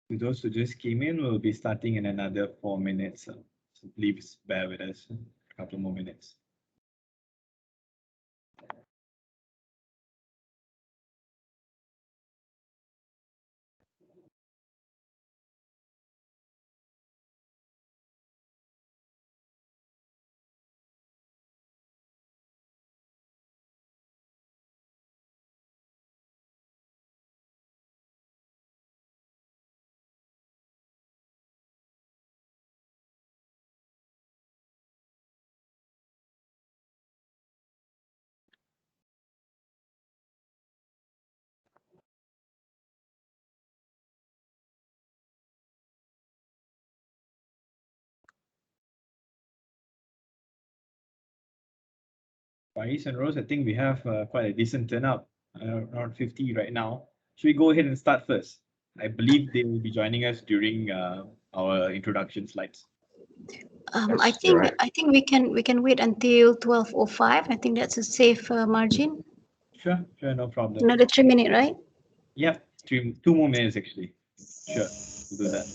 To those who just came in, we'll be starting in another 4 minutes. So please bear with us a couple more minutes. Paris and Rose, I think we have quite a decent turnout, around 50 right now. Should we go ahead and start first? I believe they will be joining us during our introduction slides. I Yes, think you're right. I think we can wait until 12:05. I think that's a safe margin. Sure, no problem. Another 3 minutes, right? Yep, 2 more minutes actually. Sure, we'll do that.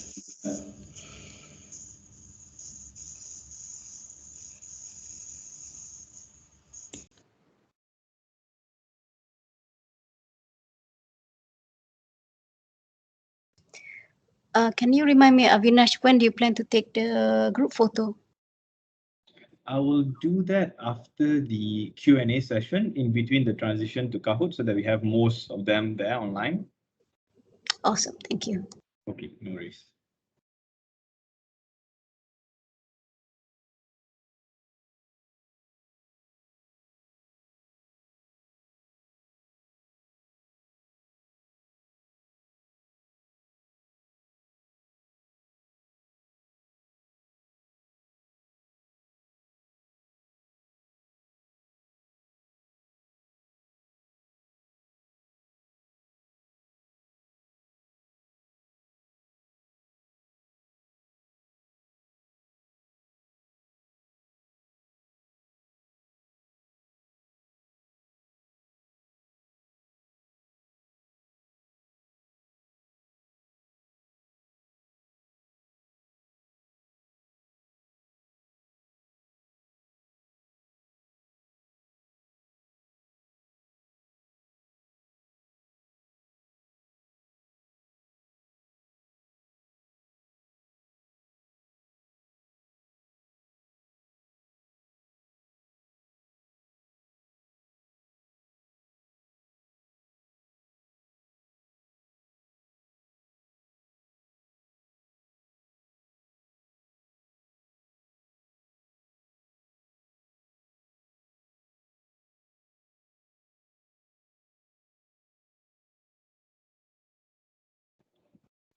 Can you remind me, Avinash, when do you plan to take the group photo? I will do that after the Q&A session in between the transition to Kahoot so that we have most of them there online. Awesome, thank you. Okay, no worries.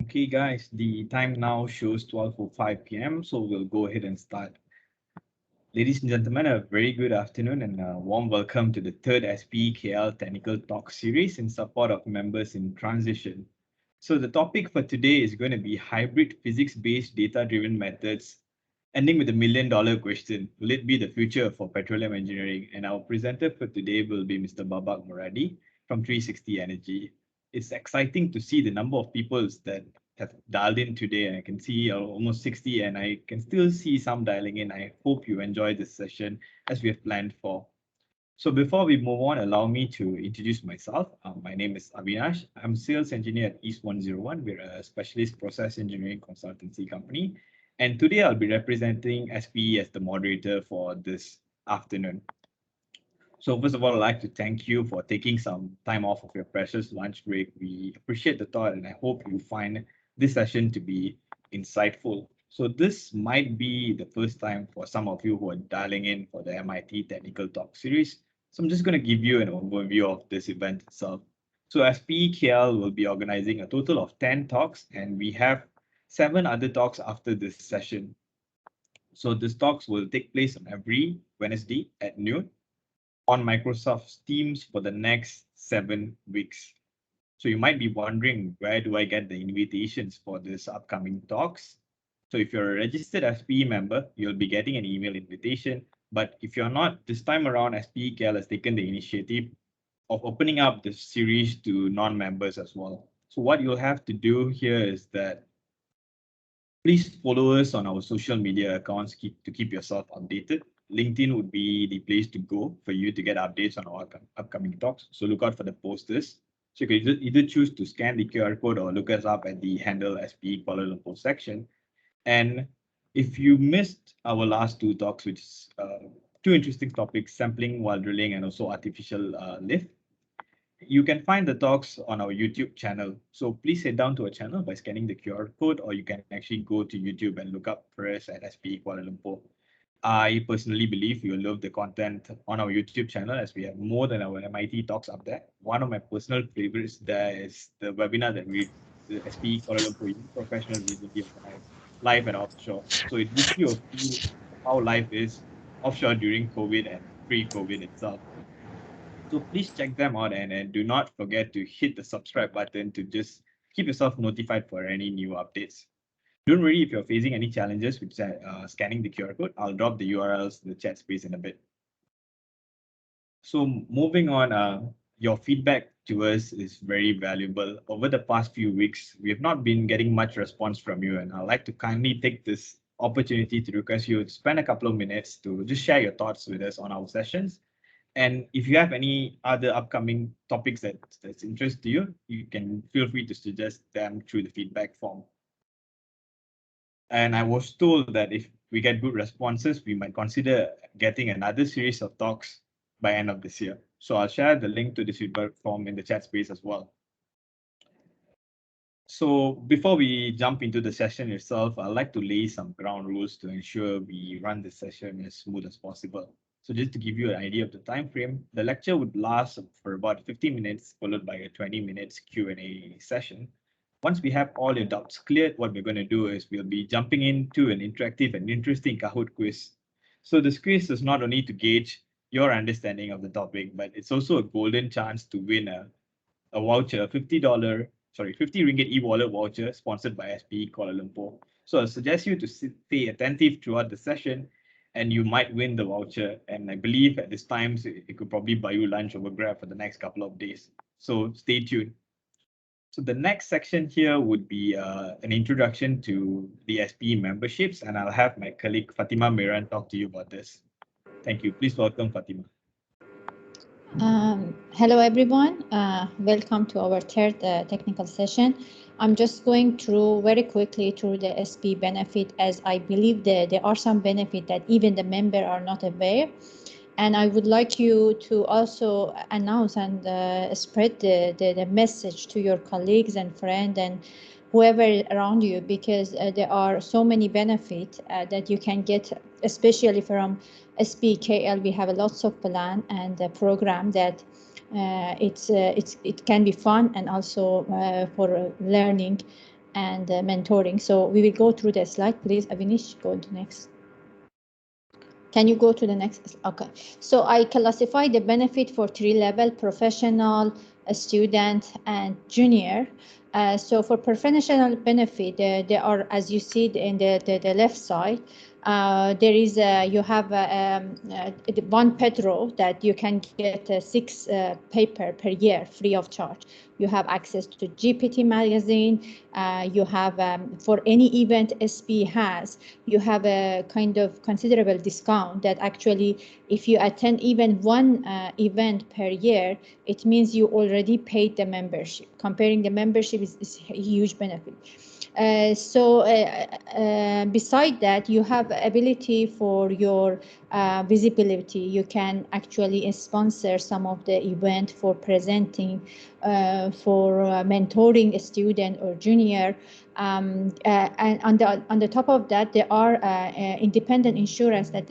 Okay, guys, the time now shows 12:05 p.m., so we'll go ahead and start. Ladies and gentlemen, a very good afternoon and a warm welcome to the third SPE KL Technical Talk series in support of members in transition. So the topic for today is going to be hybrid physics-based data-driven methods, ending with the million-dollar question, will it be the future for petroleum engineering? And our presenter for today will be Mr. Babak Moradi from 360 Energy. It's exciting to see the number of people that have dialed in today, and I can see almost 60, and I can still see some dialing in. I hope you enjoy this session as we have planned for. So before we move on, allow me to introduce myself. My name is Avinash. I'm sales engineer at East 101. We're a specialist process engineering consultancy company. And today I'll be representing SPE as the moderator for this afternoon. So first of all, I'd like to thank you for taking some time off of your precious lunch break. We appreciate the thought, and I hope you find this session to be insightful. So this might be the first time for some of you who are dialing in for the MIT Technical Talk series. So I'm just going to give you an overview of this event itself. So SPEKL will be organizing a total of 10 talks, and we have 7 other talks after this session. So these talks will take place on every Wednesday at noon on Microsoft Teams for the next 7 weeks. So you might be wondering, where do I get the invitations for this upcoming talks? So if you're a registered SPE member, you'll be getting an email invitation. But if you're not, this time around, SPEKL has taken the initiative of opening up this series to non-members as well. So what you'll have to do here is that please follow us on our social media accounts to keep yourself updated. LinkedIn would be the place to go for you to get updates on our upcoming talks. So look out for the posters. So you can either choose to scan the QR code or look us up at the handle SPE Kuala Lumpur section. And if you missed our last two talks, which is two interesting topics, sampling while drilling and also artificial lift, you can find the talks on our YouTube channel. So please head down to our channel by scanning the QR code, or you can actually go to YouTube and look up for us at SPE Kuala Lumpur. I personally believe you'll love the content on our YouTube channel as we have more than our MIT talks up there. One of my personal favorites there is the webinar that the SPE Kuala Lumpur Professional recently organized live and offshore. So it gives you a feel of how life is offshore during COVID and pre-COVID itself. So please check them out and do not forget to hit the subscribe button to just keep yourself notified for any new updates. Don't worry if you're facing any challenges with scanning the QR code. I'll drop the URLs in the chat space in a bit. So moving on, your feedback to us is very valuable. Over the past few weeks, we have not been getting much response from you, and I'd like to kindly take this opportunity to request you to spend a couple of minutes to just share your thoughts with us on our sessions. And if you have any other upcoming topics that's interest to you, you can feel free to suggest them through the feedback form. And I was told that if we get good responses, we might consider getting another series of talks by end of this year. So I'll share the link to the feedback form in the chat space as well. So before we jump into the session itself, I'd like to lay some ground rules to ensure we run the session as smooth as possible. So just to give you an idea of the time frame, the lecture would last for about 15 minutes, followed by a 20 minutes Q&A session. Once we have all your doubts cleared, what we're going to do is we'll be jumping into an interactive and interesting Kahoot quiz. So this quiz is not only to gauge your understanding of the topic, but it's also a golden chance to win a voucher, $50, 50 ringgit e-wallet voucher sponsored by SPE Kuala Lumpur. So I suggest you to stay attentive throughout the session and you might win the voucher. And I believe at this time, it could probably buy you lunch over Grab for the next couple of days. So stay tuned. So the next section here would be an introduction to the SPE memberships, and I'll have my colleague Fatima Miran talk to you about this. Thank you. Please welcome Fatima. Hello, everyone. Welcome to our third technical session. I'm just going through very quickly through the SP benefit, as I believe that there are some benefits that even the member are not aware. And I would like you to also announce and spread the message to your colleagues and friends and whoever around you, because there are so many benefits that you can get, especially from SPKL. We have lots of plan and program that it can be fun and also for learning and mentoring. So we will go through the slide, please. Avinish, go to next. Can you go to the next? Okay. So I classify the benefit for three level: professional, a student, and junior. So for professional benefit, there are, as you see in the left side, there is you have one Petro that you can get 6 paper per year free of charge. You have access to GPT magazine. You have for any event SP has, you have a kind of considerable discount that actually, if you attend even one event per year, it means you already paid the membership. Comparing the membership is a huge benefit. Beside that, you have ability for your visibility. You can actually sponsor some of the event for presenting, for mentoring a student or junior. And on the top of that, there are independent insurance that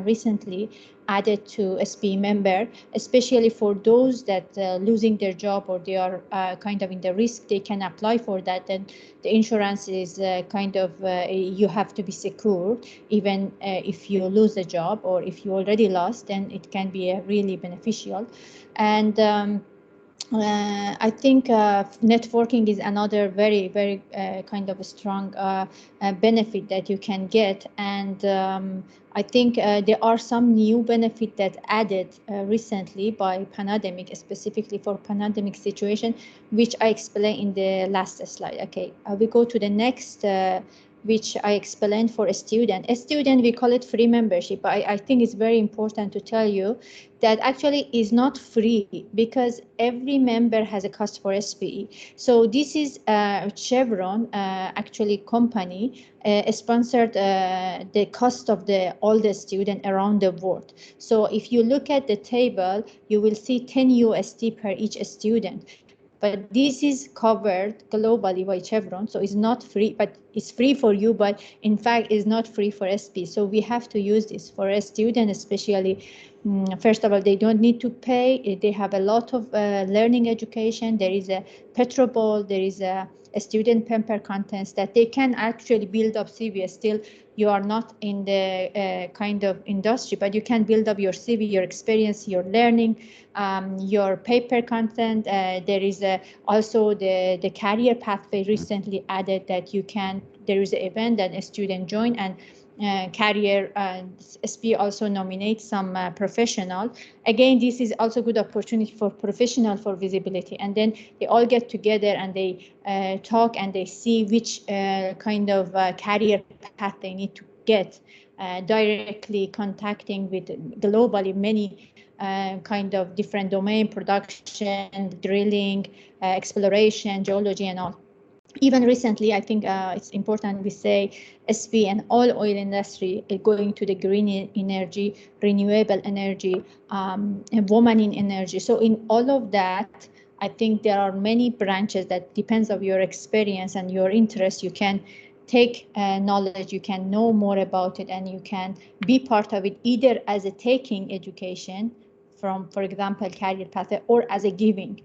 recently added to SPE member, especially for those that losing their job or they are kind of in the risk, they can apply for that. And the insurance is kind of, you have to be secure, even if you lose a job or if you already lost, then it can be really beneficial. And I think networking is another very, very kind of a strong benefit that you can get. And I think there are some new benefit that added recently by pandemic, specifically for pandemic situation, which I explained in the last slide. Okay, we go to the next, which I explained for a student. A student, we call it free membership. But I think it's very important to tell you that actually is not free, because every member has a cost for SPE. So this is Chevron, actually company, sponsored the cost of all the students around the world. So if you look at the table, you will see 10 USD per each student. But this is covered globally by Chevron, so it's not free, but it's free for you, but in fact it's not free for SP. So we have to use this for a student, especially. First of all, they don't need to pay. They have a lot of learning education. There is a Petrobol, there is a student pamper contents that they can actually build up CV. Still, you are not in the kind of industry, but you can build up your CV, your experience, your learning, your paper content. There is also the career pathway recently added that you can, there is an event that a student join, and career SPE also nominates some professional. Again, this is also good opportunity for professional for visibility, and then they all get together and they talk and they see which kind of career path they need to get, directly contacting with globally many kind of different domain, production, drilling, exploration, geology, and all. Even recently, I think it's important we say SP and all oil industry is going to the green energy, renewable energy, and woman in energy. So in all of that, I think there are many branches that depends on your experience and your interest. You can take knowledge, you can know more about it, and you can be part of it either as a taking education from, for example, career path, or as a giving.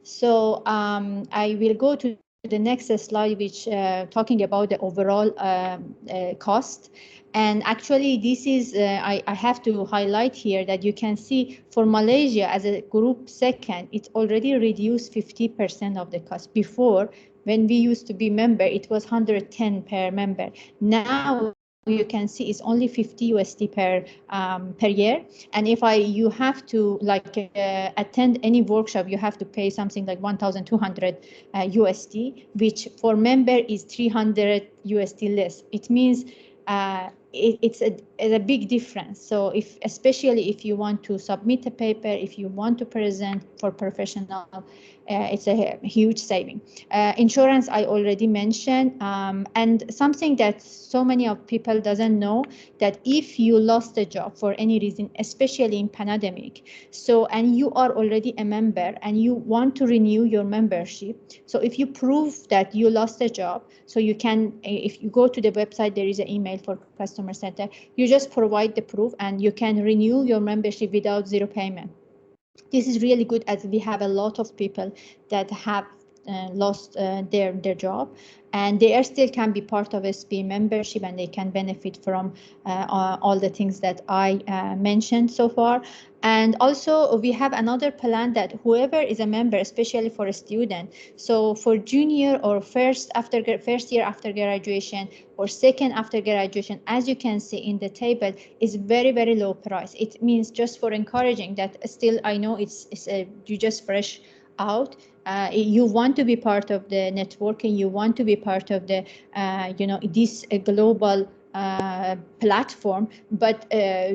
So I will go to the next slide, which talking about the overall cost. And actually, this is, I have to highlight here that you can see for Malaysia as a group second, it's already reduced 50% of the cost. Before, when we used to be member, it was 110 per member. Now you can see it's only 50 USD per year. And if you have to like attend any workshop, you have to pay something like 1,200 USD, which for member is 300 USD less. It means it's a big difference. So especially if you want to submit a paper, if you want to present for professional, it's a huge saving. Insurance I already mentioned, and something that so many of people doesn't know, that if you lost a job for any reason, especially in pandemic, so and you are already a member and you want to renew your membership, so if you prove that you lost a job, so you can, if you go to the website, there is an email for customer center, you just provide the proof and you can renew your membership without zero payment. This is really good, as we have a lot of people that have lost their job, and they are still can be part of SPE membership, and they can benefit from all the things that I mentioned so far. And also we have another plan that whoever is a member, especially for a student, so for junior or first year after graduation or second after graduation, as you can see in the table, is very, very low price. It means just for encouraging that still, I know it's you just fresh out, you want to be part of the networking, you want to be part of the this global platform, but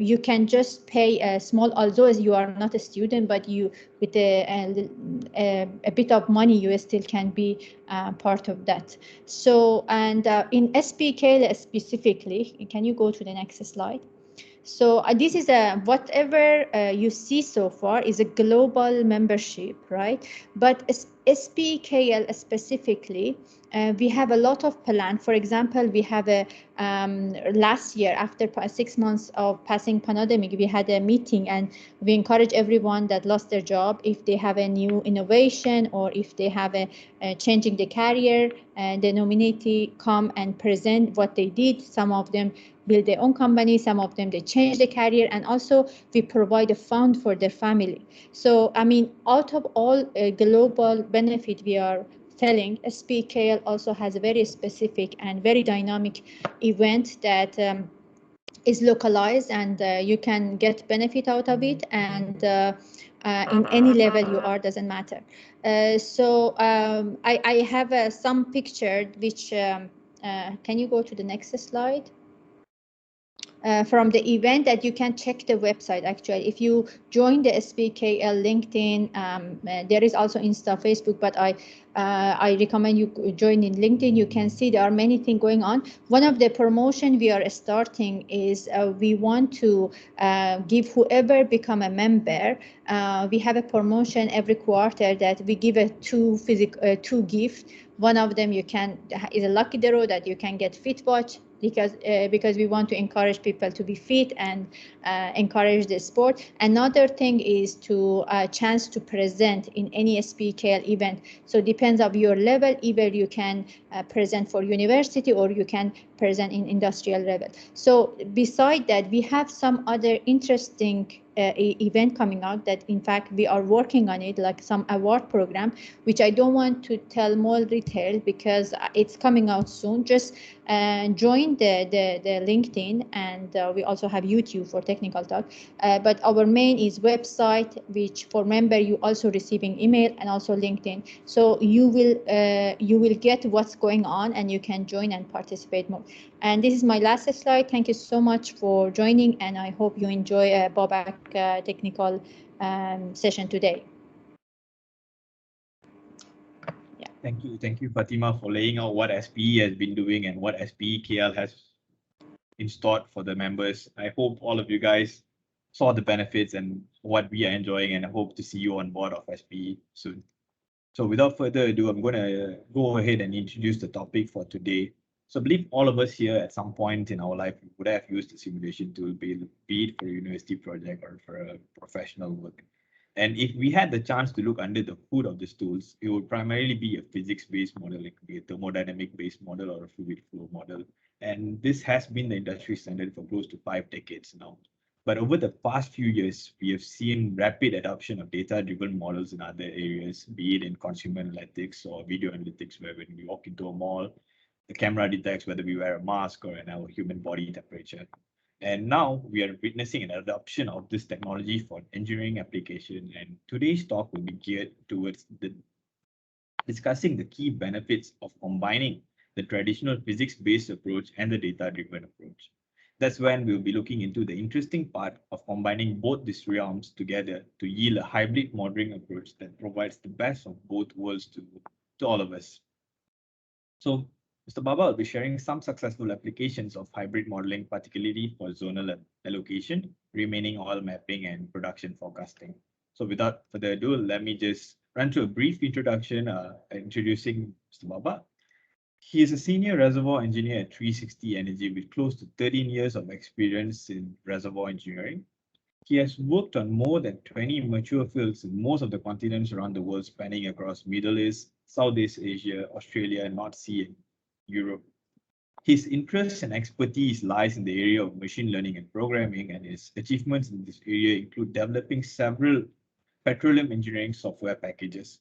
you can just pay a small, although you are not a student, but you with a bit of money you still can be part of that. So, and in SPK specifically, can you go to the next slide? So this is whatever you see so far is a global membership, right? But SPKL specifically, we have a lot of plan. For example, we have a last year, after 6 months of passing pandemic, we had a meeting and we encourage everyone that lost their job, if they have a new innovation or if they have a changing the career, the nominee come and present what they did. Some of them build their own company, some of them they change the career, and also we provide a fund for their family. So I mean, out of all global benefit we are telling, SPKL also has a very specific and very dynamic event that is localized, and you can get benefit out of it, and in any level you are, doesn't matter. So I have some picture which can you go to the next slide? From the event that you can check the website. Actually, if you join the SPKL LinkedIn, there is also Insta, Facebook, but I recommend you join in LinkedIn. You can see there are many things going on. One of the promotion we are starting is we want to give whoever become a member. We have a promotion every quarter that we give two gifts. One of them is a lucky draw that you can get fit watch, because we want to encourage people to be fit and encourage the sport. Another thing is to chance to present in any SPKL event. So depends on your level, either you can present for university or you can present in industrial level. So beside that, we have some other interesting event coming out that in fact we are working on it, like some award program, which I don't want to tell more detail because it's coming out soon. Just join the LinkedIn, and we also have YouTube for technical talk. But our main is website, which for member you also receiving email, and also LinkedIn. So you will get what's going on, and you can join and participate more. And this is my last slide. Thank you so much for joining, and I hope you enjoy Babak technical session today. Yeah. Thank you, Fatima, for laying out what SPE has been doing and what SPE KL has installed for the members. I hope all of you guys saw the benefits and what we are enjoying, and I hope to see you on board of SPE soon. So without further ado, I'm going to go ahead and introduce the topic for today. So I believe all of us here at some point in our life would have used a simulation tool, be it for a university project or for a professional work. And if we had the chance to look under the hood of these tools, it would primarily be a physics-based model. It could be a thermodynamic-based model or a fluid flow model. And this has been the industry standard for close to 5 decades now. But over the past few years, we have seen rapid adoption of data-driven models in other areas, be it in consumer analytics or video analytics, where when we walk into a mall, the camera detects whether we wear a mask or our human body temperature. And now we are witnessing an adoption of this technology for engineering application. And today's talk will be geared towards discussing the key benefits of combining the traditional physics-based approach and the data-driven approach. That's when we'll be looking into the interesting part of combining both these realms together to yield a hybrid modeling approach that provides the best of both worlds to all of us. So Mr. Baba will be sharing some successful applications of hybrid modeling, particularly for zonal allocation, remaining oil mapping, and production forecasting. So without further ado, let me just run through a brief introduction introducing Mr. Baba. He is a senior reservoir engineer at 360 Energy with close to 13 years of experience in reservoir engineering. He has worked on more than 20 mature fields in most of the continents around the world, spanning across Middle East, Southeast Asia, Australia, North Sea, and Europe. His interests and expertise lies in the area of machine learning and programming, and his achievements in this area include developing several petroleum engineering software packages.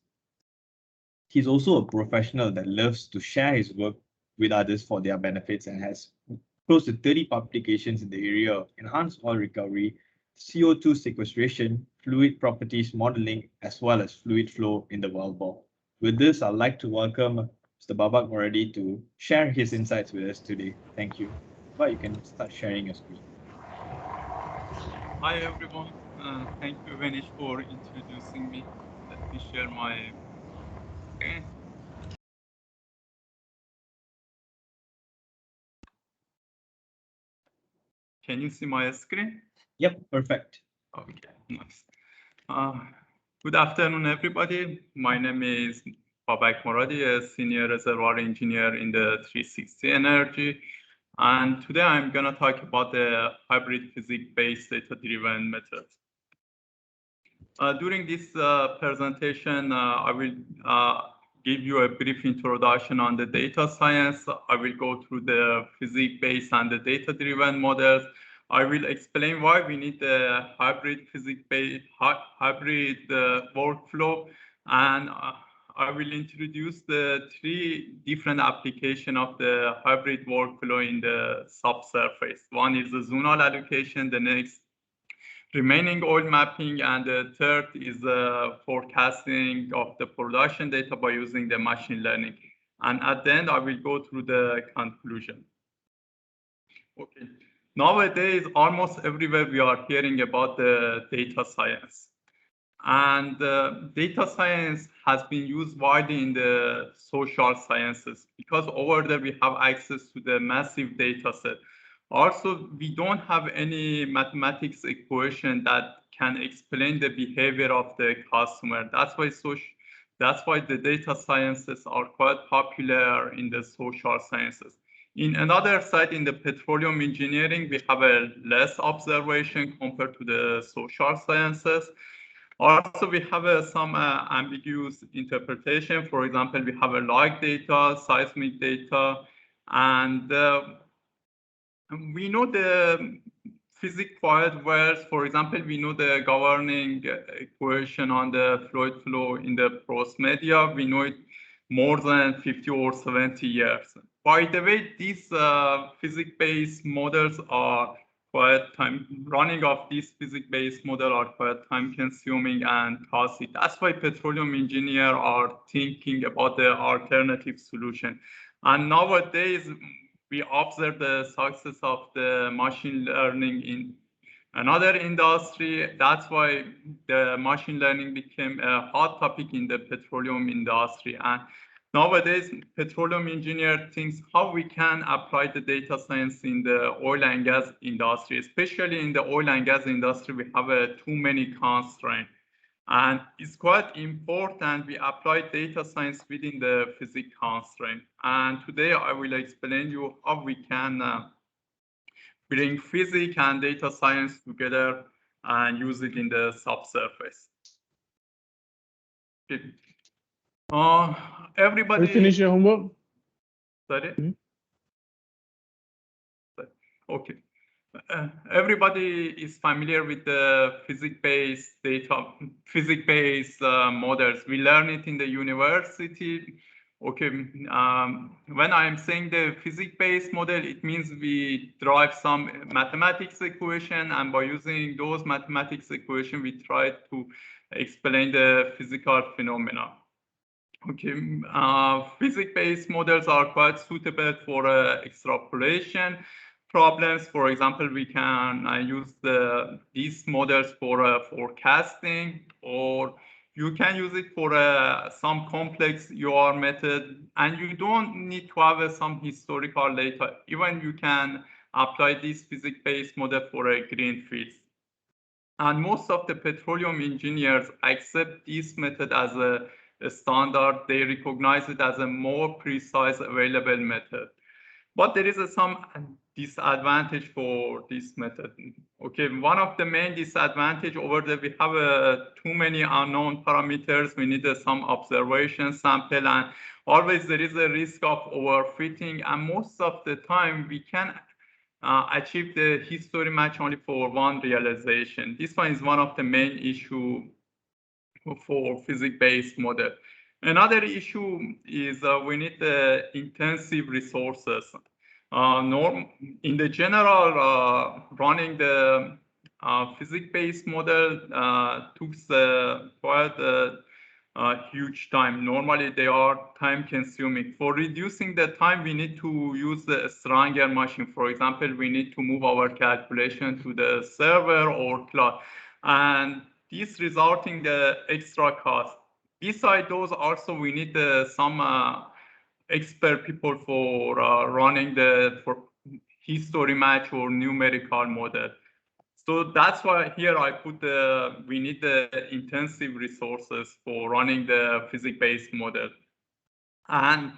He's also a professional that loves to share his work with others for their benefits and has close to 30 publications in the area of enhanced oil recovery, CO2 sequestration, fluid properties modeling, as well as fluid flow in the wellbore. With this, I'd like to welcome Mr. Babak Moradi to share his insights with us today. Thank you. But you can start sharing your screen. Hi everyone. Thank you, Venish, for introducing me. Let me share my screen. Can you see my screen? Yep, perfect. Okay, nice. Good afternoon, everybody. My name is Babak Moradi, a senior reservoir engineer in the 360 Energy. And today I'm going to talk about the hybrid physics-based data-driven methods. During this presentation, I will give you a brief introduction on the data science. I will go through the physics-based and the data-driven models. I will explain why we need the hybrid physics-based hybrid workflow, and I will introduce the three different applications of the hybrid workflow in the subsurface. One is the zonal allocation, the next remaining oil mapping, and the third is the forecasting of the production data by using the machine learning. And at the end, I will go through the conclusion. Okay. Nowadays, almost everywhere we are hearing about the data science. And data science has been used widely in the social sciences because over there we have access to the massive data set. Also, we don't have any mathematics equation that can explain the behavior of the customer. That's why the data sciences are quite popular in the social sciences. In another side, in the petroleum engineering, we have a less observation compared to the social sciences. Also, we have some ambiguous interpretation. For example, we have a log data, seismic data, and we know the physics quite well. For example, we know the governing equation on the fluid flow in the pros media. We know it more than 50 or 70 years. By the way, these physics-based models are running of these physics-based model are quite time-consuming and costly. That's why petroleum engineers are thinking about the alternative solution. And nowadays, we observe the success of the machine learning in another industry. That's why the machine learning became a hot topic in the petroleum industry. And nowadays, petroleum engineer thinks how we can apply the data science in the oil and gas industry. Especially in the oil and gas industry, we have too many constraints. And it's quite important we apply data science within the physics constraint. And today I will explain you how we can bring physics and data science together and use it in the subsurface. Okay. Everybody. Have you finished your homework? Sorry? Mm-hmm. Okay. Everybody is familiar with the physics-based models. We learn it in the university. Okay, when I'm saying the physics-based model, it means we derive some mathematics equation, and by using those mathematics equation, we try to explain the physical phenomena. Okay, physics-based models are quite suitable for extrapolation problems. For example, we can use these models for forecasting, or you can use it for some complex UR method, and you don't need to have some historical data. Even you can apply this physics-based model for a green field. And most of the petroleum engineers accept this method as a standard. They recognize it as a more precise available method. But there is some disadvantage for this method. Okay, one of the main disadvantage over there, we have too many unknown parameters. We need some observation sample, and always there is a risk of overfitting. And most of the time we can achieve the history match only for one realization. This one is one of the main issue for physics-based model. Another issue is we need intensive resources. In the general, running the physics-based model took quite a huge time. Normally, they are time-consuming. For reducing the time, we need to use the stronger machine. For example, we need to move our calculation to the server or cloud, and this resulting the extra cost. Besides those, also we need some expert people for running for history match or numerical model. So that's why here I put we need the intensive resources for running the physics-based model. And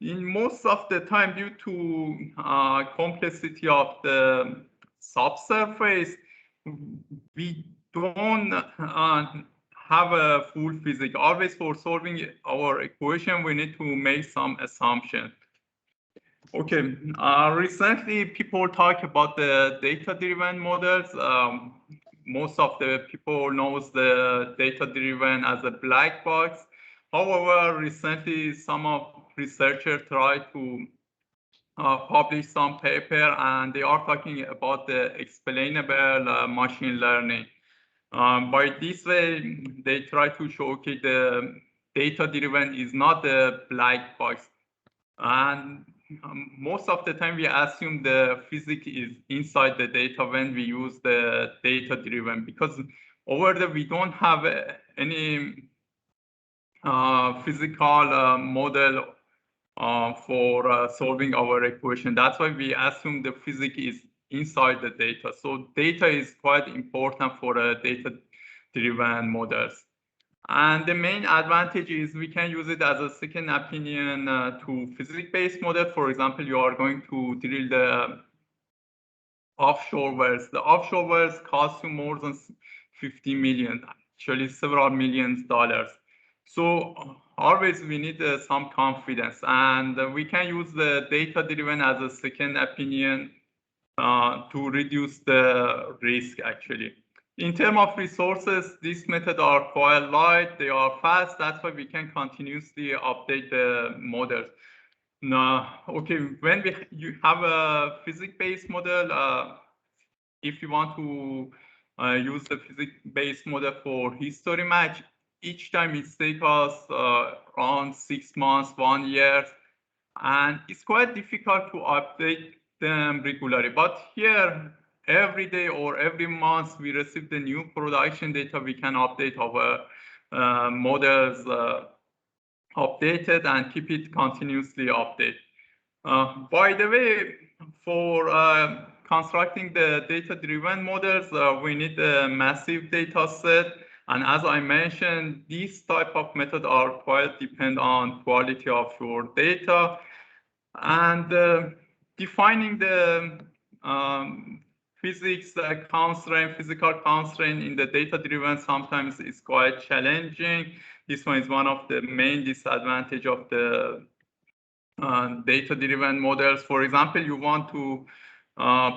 in most of the time, due to complexity of the subsurface, we don't have a full physics. Always for solving our equation, we need to make some assumption. Okay, recently people talk about the data-driven models. Most of the people knows the data-driven as a black box. However, recently some of researchers try to publish some paper, and they are talking about the explainable machine learning. By this way, they try to show okay, the data-driven is not the black box. And most of the time we assume the physics is inside the data when we use the data-driven, because over there we don't have any physical model for solving our equation. That's why we assume the physics is inside the data. So data is quite important for data-driven models. And the main advantage is we can use it as a second opinion to physics-based model. For example, you are going to drill the offshore wells. The offshore wells cost you more than 50 million, actually several millions dollars. So always we need some confidence, and we can use the data-driven as a second opinion to reduce the risk actually. In terms of resources, these methods are quite light, they are fast, that's why we can continuously update the models. Now, okay, when you have a physics-based model, if you want to use the physics-based model for history match, each time it takes us around 6 months, 1 year, and it's quite difficult to update them regularly. But here, every day or every month, we receive the new production data. We can update our models updated and keep it continuously updated. By the way, for constructing the data-driven models, we need a massive data set. And as I mentioned, these type of methods are quite depend on quality of your data. And defining the physical constraint in the data-driven sometimes is quite challenging. This one is one of the main disadvantage of the data-driven models. For example, you want to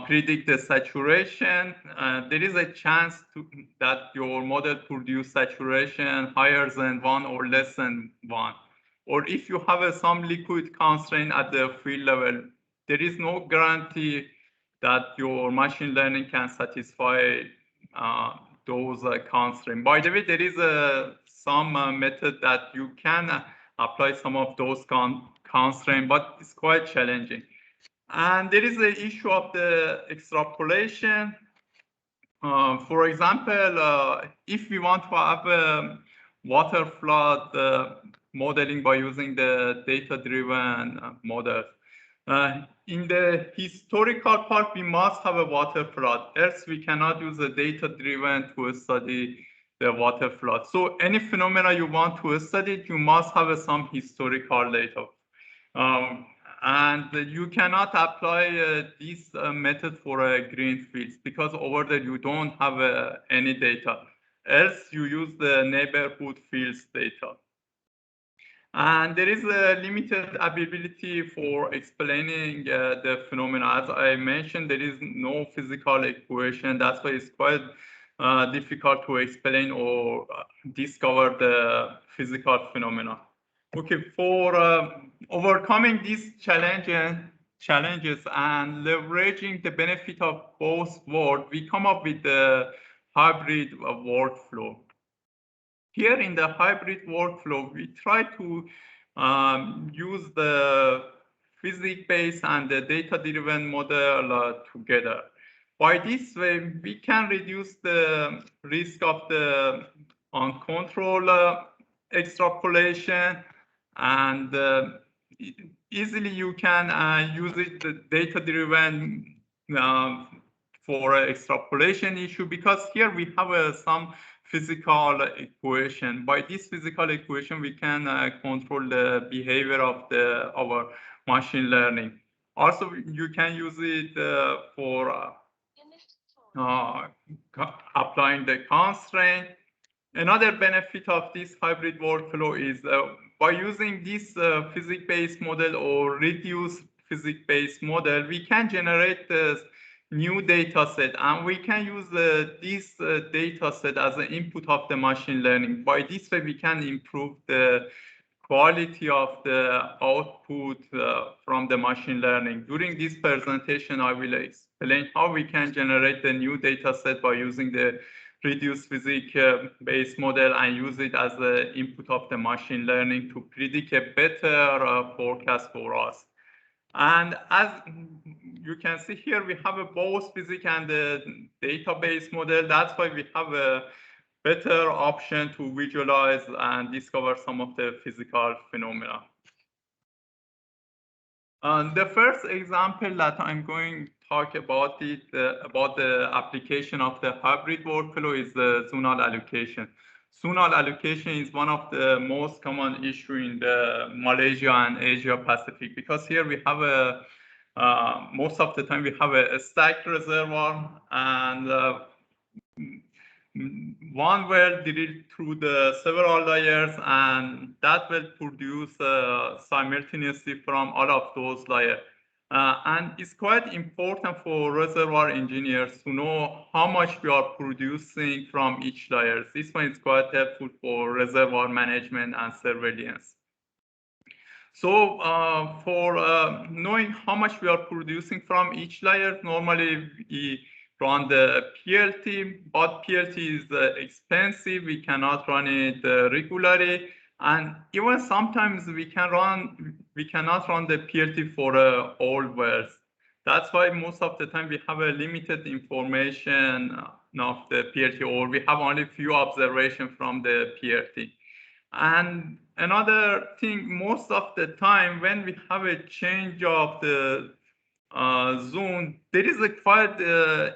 predict the saturation. There is a chance that your model produce saturation higher than 1 or less than 1. Or if you have some liquid constraint at the field level, there is no guarantee that your machine learning can satisfy those constraints. By the way, there is some method that you can apply some of those constraints, but it's quite challenging. And there is the issue of the extrapolation. For example, if we want to have a water flood modeling by using the data-driven model, in the historical part, we must have a water flood, else we cannot use the data-driven to study the water flood. So any phenomena you want to study, you must have some historical data. And you cannot apply this method for green fields because over there you don't have any data. Else you use the neighborhood fields data. And there is a limited ability for explaining the phenomena. As I mentioned, there is no physical equation. That's why it's quite difficult to explain or discover the physical phenomena. Okay, for overcoming these challenges and leveraging the benefit of both worlds, we come up with the hybrid workflow. Here in the hybrid workflow, we try to use the physics-based and the data-driven model together. By this way, we can reduce the risk of the uncontrolled extrapolation, and easily you can use it the data-driven for extrapolation issue, because here we have some physical equation. By this physical equation, we can control the behavior of our machine learning. Also, you can use it for applying the constraint. Another benefit of this hybrid workflow is by using this physics-based model or reduced physics-based model, we can generate this new data set, and we can use this data set as an input of the machine learning. By this way, we can improve the quality of the output from the machine learning. During this presentation, I will explain how we can generate the new data set by using the reduced physics-based model and use it as the input of the machine learning to predict a better forecast for us. And as you can see here, we have both physics and the database model. That's why we have a better option to visualize and discover some of the physical phenomena. The first example that I'm going to talk about about the application of the hybrid workflow is the zonal allocation. Zonal allocation is one of the most common issue in the Malaysia and Asia Pacific, because here we have most of the time we have a stacked reservoir, and one well drilled through the several layers, and that will produce simultaneously from all of those layers. And it's quite important for reservoir engineers to know how much we are producing from each layer. This one is quite helpful for reservoir management and surveillance. So for knowing how much we are producing from each layer, normally we run the PLT, but PLT is expensive. We cannot run it regularly, and even sometimes we cannot run the PLT for all wells. That's why most of the time we have a limited information of the PLT, or we have only few observations from the PLT. And another thing, most of the time when we have a change of the zone, there is a quite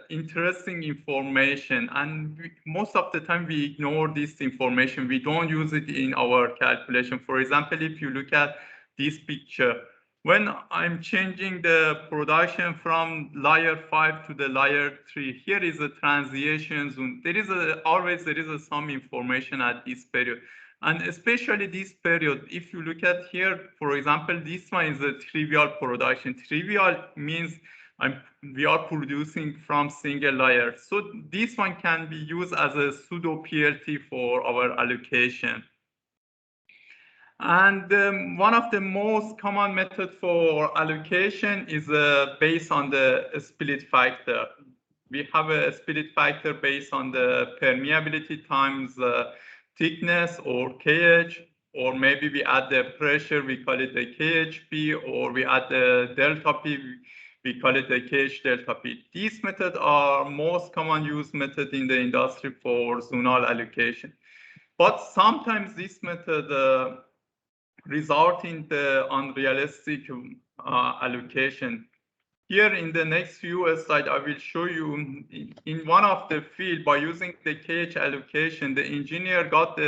interesting information, and most of the time we ignore this information. We don't use it in our calculation. For example, if you look at this picture, when I'm changing the production from layer 5 to the layer 3, here is a transition zone. There is always some information at this period. And especially this period, if you look at here, for example, this one is a trivial production. Trivial means we are producing from single layer. So this one can be used as a pseudo PLT for our allocation. And one of the most common methods for allocation is based on the split factor. We have a split factor based on the permeability times thickness, or KH, or maybe we add the pressure, we call it the KHP, or we add the delta P, we call it the KH delta P. These methods are most common used method in the industry for zonal allocation. But sometimes this method result in the unrealistic allocation. Here in the next few slides, I will show you in one of the field, by using the KH allocation, the engineer got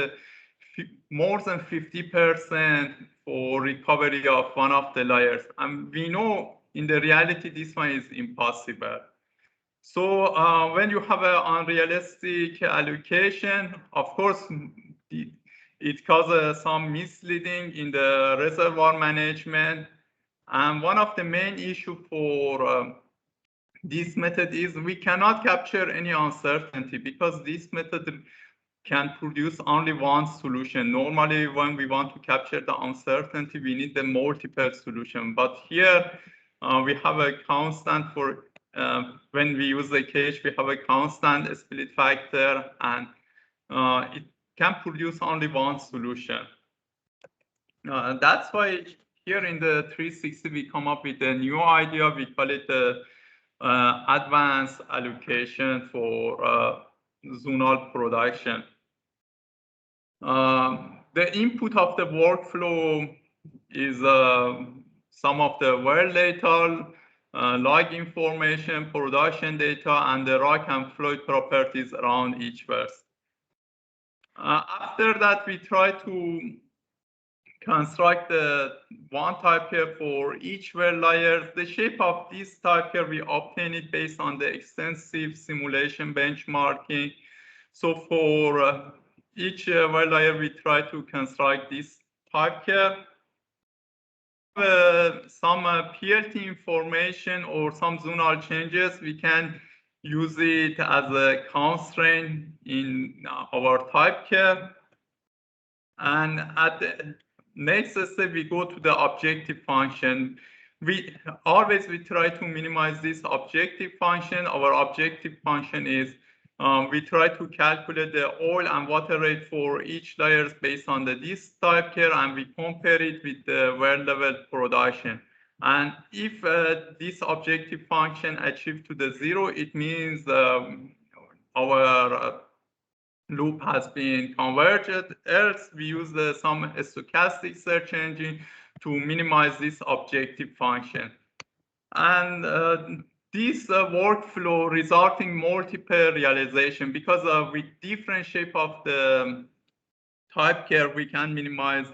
more than 50% for recovery of one of the layers. And we know in the reality, this one is impossible. So when you have an unrealistic allocation, of course, it causes some misleading in the reservoir management. And one of the main issues for this method is we cannot capture any uncertainty, because this method can produce only one solution. Normally, when we want to capture the uncertainty, we need the multiple solution. But here, we have a constant for, when we use the KH, we have a constant split factor, and it can produce only one solution. That's why here in the 360, we come up with a new idea. We call it the advanced allocation for zonal production. The input of the workflow is some of the well data. log information, production data, and the rock and fluid properties around each verse. After that, we try to construct the one type here for each well layer. The shape of this type here, we obtain it based on the extensive simulation benchmarking. So for each well layer, we try to construct this type here. Some PLT information or some zonal changes, we can use it as a constraint in our type here. And at the next step, we go to the objective function. We try to minimize this objective function. Our objective function is we try to calculate the oil and water rate for each layers based on this type here, and we compare it with the well level production. And if this objective function achieves to the 0, it means our loop has been converged. Else, we use some stochastic search engine to minimize this objective function. And this workflow resulting multiple realization, because with different shape of the type here, we can minimize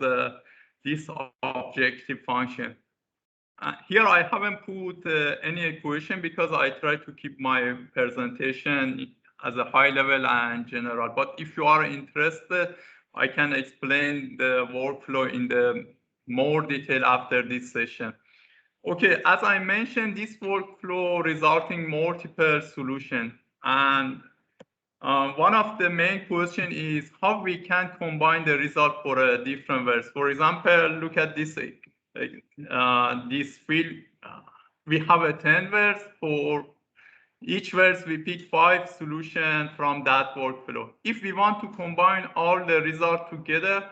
this objective function. Here I haven't put any equation because I try to keep my presentation as a high level and general. But if you are interested, I can explain the workflow in the more detail after this session. Okay, as I mentioned, this workflow resulting multiple solution. And one of the main question is how we can combine the result for a different verse. For example, look at this field. We have a 10 verse. For each verse, we pick 5 solutions from that workflow. If we want to combine all the results together,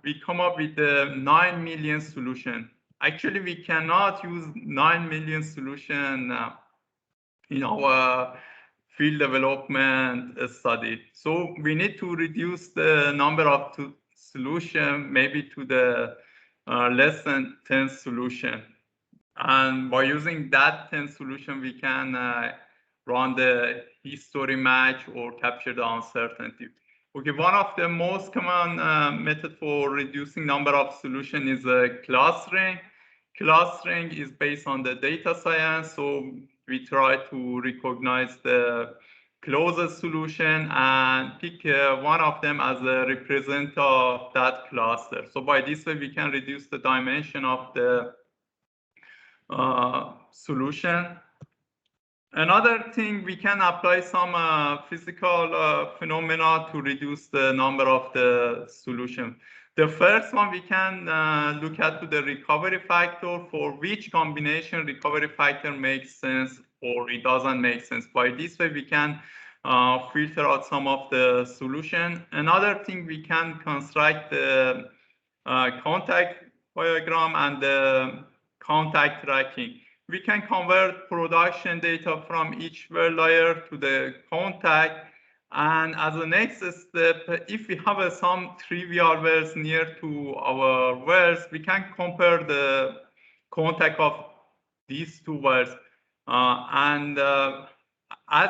we come up with the 9 million solution. Actually, we cannot use 9 million solution in our field development study. So we need to reduce the number of solution maybe to the less than 10 solution. And by using that 10 solution, we can run the history match or capture the uncertainty. Okay, one of the most common method for reducing number of solution is clustering. Clustering is based on the data science, so we try to recognize the closest solution and pick one of them as a representative of that cluster. So by this way, we can reduce the dimension of the solution. Another thing, we can apply some physical phenomena to reduce the number of the solution. The first one, we can look at the recovery factor, for which combination recovery factor makes sense or it doesn't make sense. By this way, we can filter out some of the solution. Another thing, we can construct the contact diagram and the contact tracking. We can convert production data from each well layer to the contact. And as a next step, if we have some trivial wells near to our wells, we can compare the contact of these two wells. As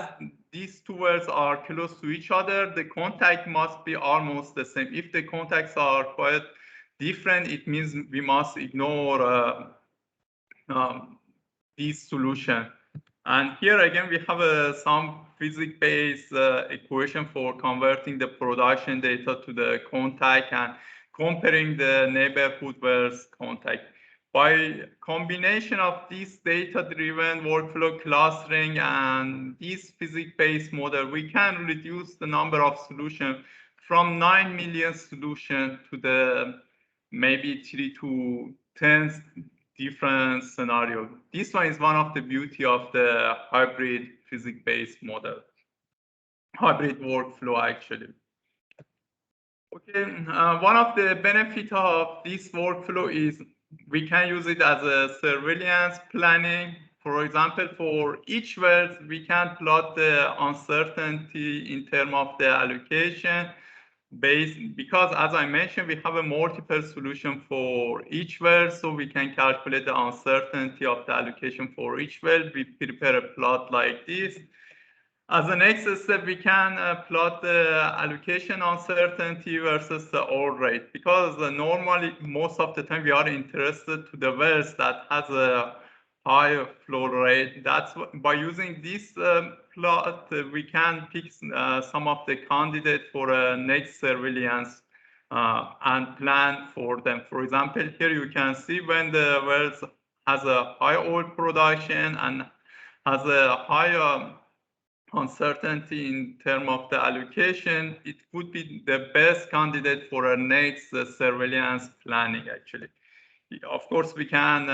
these two wells are close to each other, the contact must be almost the same. If the contacts are quite different, it means we must ignore this solution. And here again, we have some physics-based equation for converting the production data to the contact and comparing the neighborhood wells contact. By combination of this data-driven workflow clustering and this physics-based model, we can reduce the number of solutions from 9 million solutions to the maybe 3 to 10 different scenarios. This one is one of the beauty of the hybrid physics-based model, hybrid workflow actually. Okay, one of the benefits of this workflow is we can use it as a surveillance planning. For example, for each verse, we can plot the uncertainty in terms of the allocation. because as I mentioned, we have a multiple solution for each well, so we can calculate the uncertainty of the allocation for each well. We prepare a plot like this. As a next step, we can plot the allocation uncertainty versus the oil rate, because normally, most of the time, we are interested to the wells that has a high flow rate. That's by using this plot, we can pick some of the candidates for next surveillance and plan for them. For example, here you can see when the wells has a high oil production and has a high uncertainty in terms of the allocation, it would be the best candidate for a next surveillance planning, actually. Of course, we can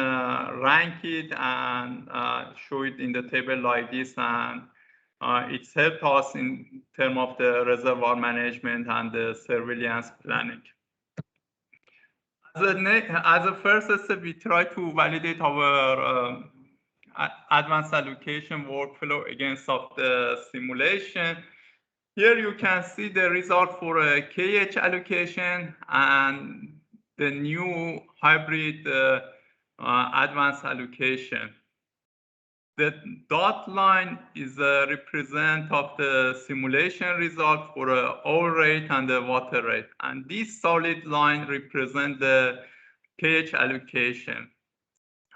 rank it and show it in the table like this, and it's helped us in terms of the reservoir management and the surveillance planning. As a first step, we try to validate our advanced allocation workflow against of the simulation. Here you can see the result for a KH allocation and the new hybrid advanced allocation. The dot line is a represent of the simulation result for oil rate and the water rate. And this solid line represents the KH allocation.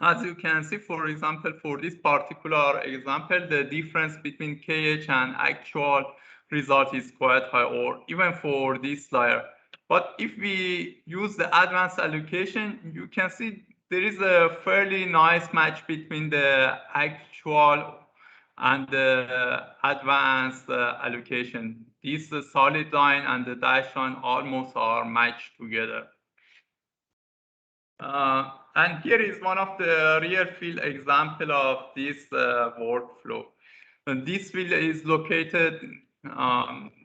As you can see, for example, for this particular example, the difference between KH and actual result is quite high, or even for this layer. But if we use the advanced allocation, you can see there is a fairly nice match between the actual and the advanced allocation. This solid line and the dashed line almost are matched together. And here is one of the real field example of this workflow. And this field is located,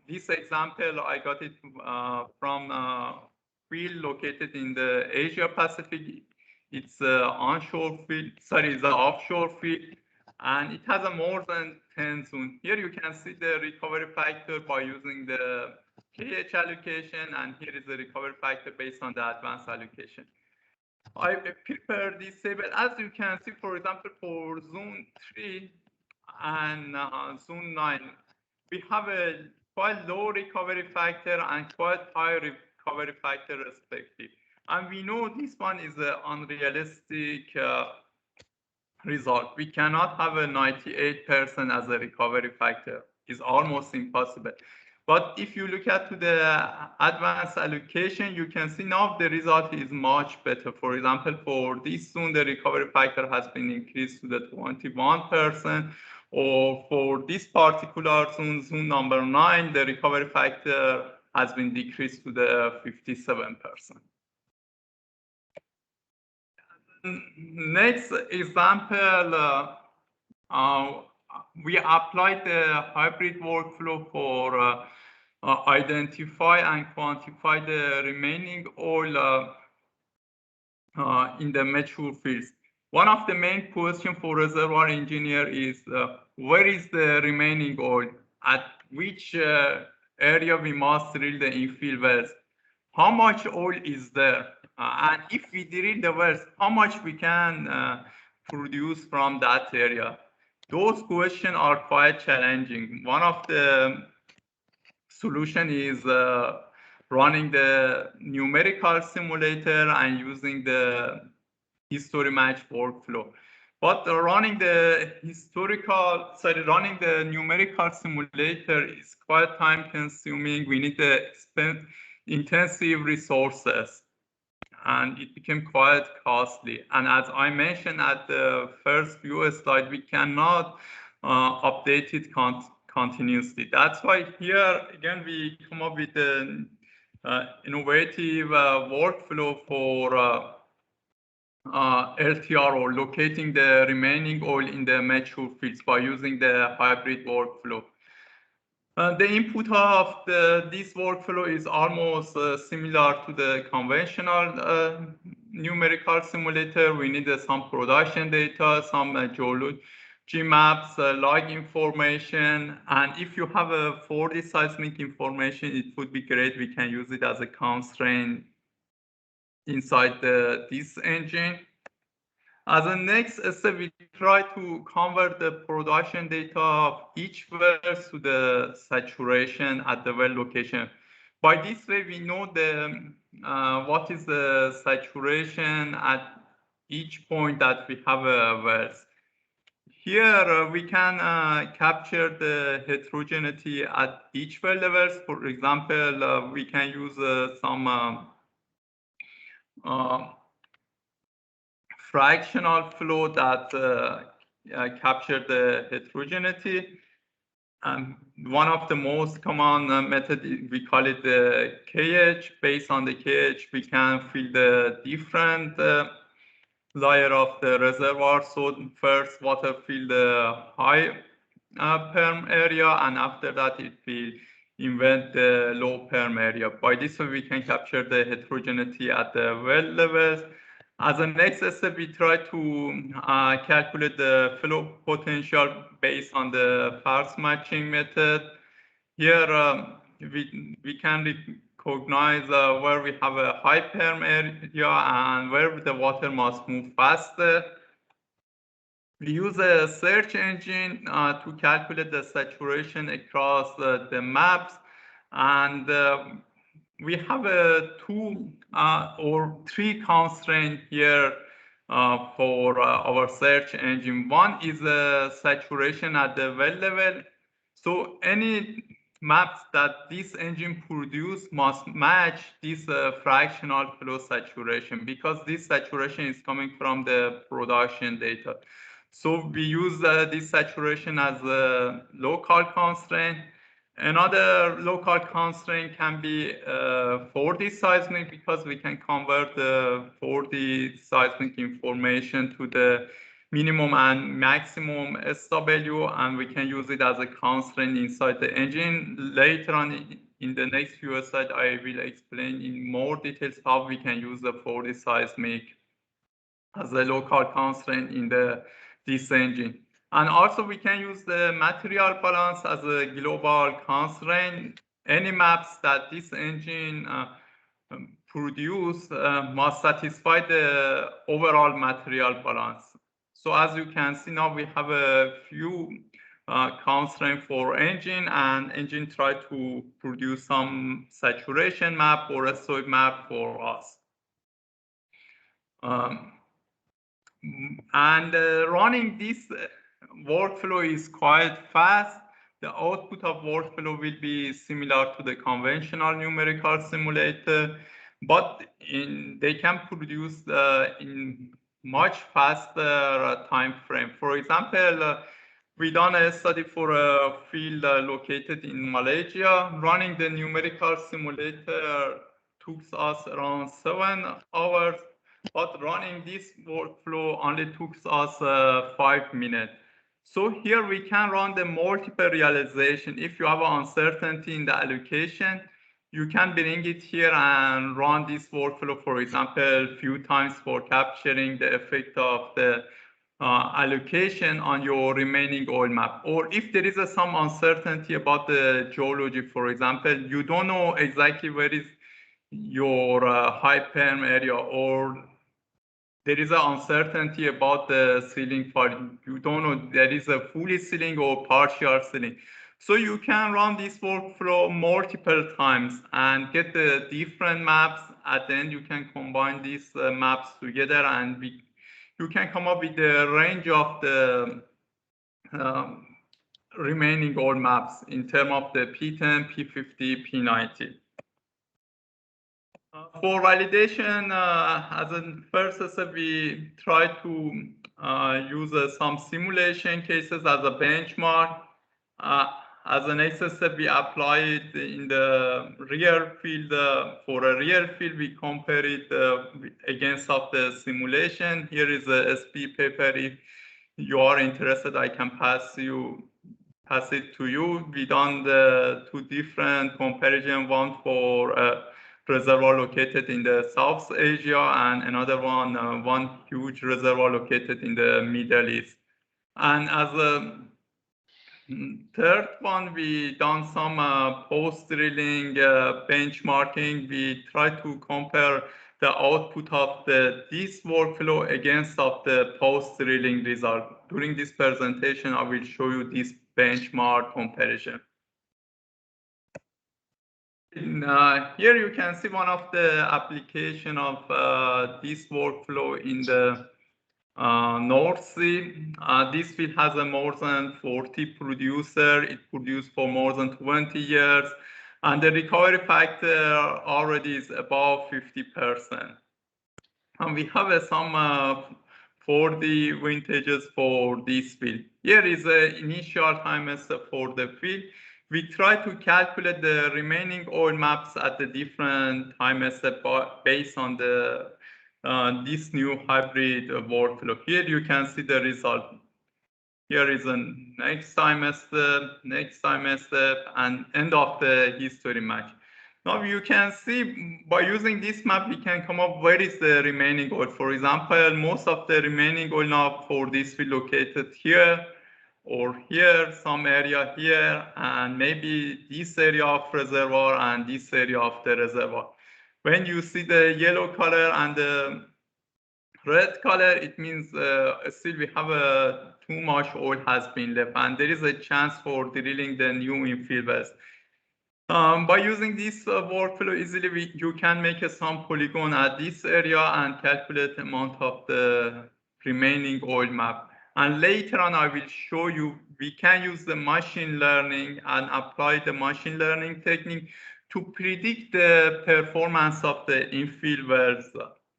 this example, I got it from field located in the Asia Pacific. It's onshore field, sorry, it's an offshore field, and it has a more than 10 zones. Here you can see the recovery factor by using the KH allocation, and here is the recovery factor based on the advanced allocation. I prepared this table. As you can see, for example, for zone 3 and zone 9, we have a quite low recovery factor and quite high recovery factor respectively. And we know this one is an unrealistic result. We cannot have a 98% as a recovery factor. It's almost impossible. But if you look at the advanced allocation, you can see now the result is much better. For example, for this zone, the recovery factor has been increased to the 21%, or for this particular zone, zone number 9, the recovery factor has been decreased to the 57%. Next example, we applied the hybrid workflow for identify and quantify the remaining oil in the mature fields. One of the main questions for reservoir engineer is where is the remaining oil? At which area we must drill the infill wells? How much oil is there? And if we drill the wells, how much we can produce from that area? Those questions are quite challenging. One of the solution is running the numerical simulator and using the history match workflow. But running the numerical simulator is quite time consuming. We need to spend intensive resources, and it became quite costly. And as I mentioned at the first few slides, we cannot update it continuously. That's why here, again, we come up with an innovative workflow for LTR, or locating the remaining oil in the mature fields by using the hybrid workflow. The input of this workflow is almost similar to the conventional numerical simulator. We need some production data, some Gmaps, log information, and if you have a 4D seismic information, it would be great. We can use it as a constraint inside this engine. As a next step, we try to convert the production data of each well to the saturation at the well location. By this way, we know what is the saturation at each point that we have a wells. Here we can capture the heterogeneity at each well levels. For example, we can use some fractional flow that capture the heterogeneity. And one of the most common method, we call it the KH. Based on the KH, we can fill the different layer of the reservoir. So first water fill the high perm area, and after that it will invent the low perm area. By this way, we can capture the heterogeneity at the well levels. As a next step, we try to calculate the flow potential based on the fast matching method. Here we can recognize where we have a high perm area and where the water must move faster. We use a search engine to calculate the saturation across the maps, and we have two or three constraints here for our search engine. One is saturation at the well level. So any maps that this engine produce must match this fractional flow saturation, because this saturation is coming from the production data. So we use this saturation as a local constraint. Another local constraint can be 4D seismic, because we can convert the 4D seismic information to the minimum and maximum SW, and we can use it as a constraint inside the engine. Later on in the next few slides, I will explain in more details how we can use the 4D seismic as a local constraint in this engine. And also we can use the material balance as a global constraint. Any maps that this engine produce must satisfy the overall material balance. So as you can see now, we have a few constraints for engine, and engine try to produce some saturation map or a SOID map for us. And running this workflow is quite fast. The output of workflow will be similar to the conventional numerical simulator, but they can produce in much faster time frame. For example, we done a study for a field located in Malaysia. Running the numerical simulator took us around 7 hours, but running this workflow only took us 5 minutes. So here we can run the multiple realization. If you have uncertainty in the allocation, you can bring it here and run this workflow, for example, a few times for capturing the effect of the allocation on your remaining oil map. Or if there is some uncertainty about the geology, for example, you don't know exactly where is your high perm area, or there is an uncertainty about the sealing part. You don't know there is a fully sealing or partial sealing. So you can run this workflow multiple times and get the different maps. At the end, you can combine these maps together, and you can come up with the range of the remaining oil maps in terms of the P10, P50, P90. For validation, as a first step, we try to use some simulation cases as a benchmark. As a next step, we apply it in the real field. For a real field, we compare it against of the simulation. Here is a SPE paper. If you are interested, I can pass it to you. We done the two different comparison, one for reservoir located in the South Asia, and another one huge reservoir located in the Middle East. And as a third one, we done some post-drilling benchmarking. We try to compare the output of this workflow against of the post-drilling result. During this presentation, I will show you this benchmark comparison. Here you can see one of the application of this workflow in the North Sea. This field has a more than 40 producer. It produced for more than 20 years. And the recovery factor already is above 50%. And we have some 40 vintages for this field. Here is the initial time step for the field. We try to calculate the remaining oil maps at the different time step based on the this new hybrid workflow. Here you can see the result. Here is a next time step, and end of the history match. Now you can see by using this map, we can come up where is the remaining oil. For example, most of the remaining oil now for this field located here or here, some area here, and maybe this area of reservoir and this area of the reservoir. When you see the yellow color and the red color, it means still we have too much oil has been left, and there is a chance for drilling the new infill wells. By using this workflow easily, you can make some polygon at this area and calculate the amount of the remaining oil map. And later on, I will show you, we can use the machine learning and apply the machine learning technique to predict the performance of the infill wells.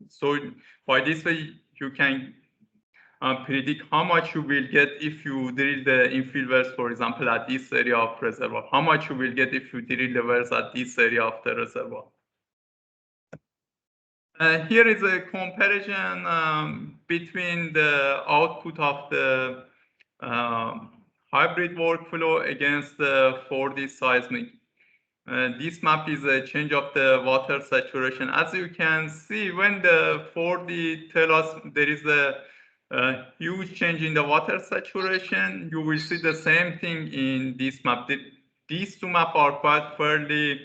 So by this way, you can predict how much you will get if you drill the infill wells, for example, at this area of reservoir, how much you will get if you drill the wells at this area of the reservoir. Here is a comparison between the output of the hybrid workflow against the 4D seismic. This map is a change of the water saturation. As you can see, when the 4D tell us there is a huge change in the water saturation, you will see the same thing in this map. These two maps are quite fairly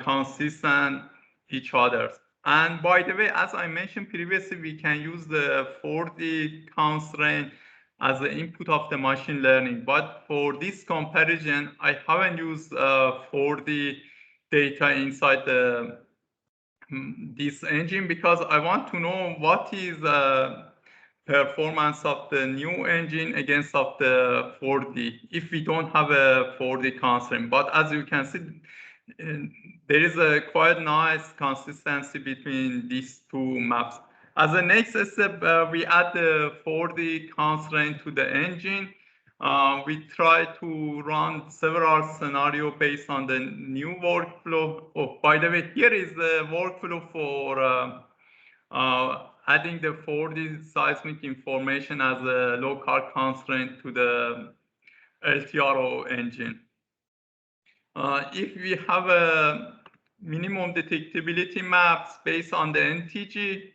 consistent each other. And by the way, as I mentioned previously, we can use the 4D constraint as the input of the machine learning. But for this comparison, I haven't used 4D data inside this engine because I want to know what is performance of the new engine against of the 4D if we don't have a 4D constraint. But as you can see, there is a quite nice consistency between these two maps. As a next step, we add the 4D constraint to the engine. We try to run several scenarios based on the new workflow. Oh, by the way, here is the workflow for adding the 4D seismic information as a local constraint to the Lcro engine. If we have a minimum detectability maps based on the NTG,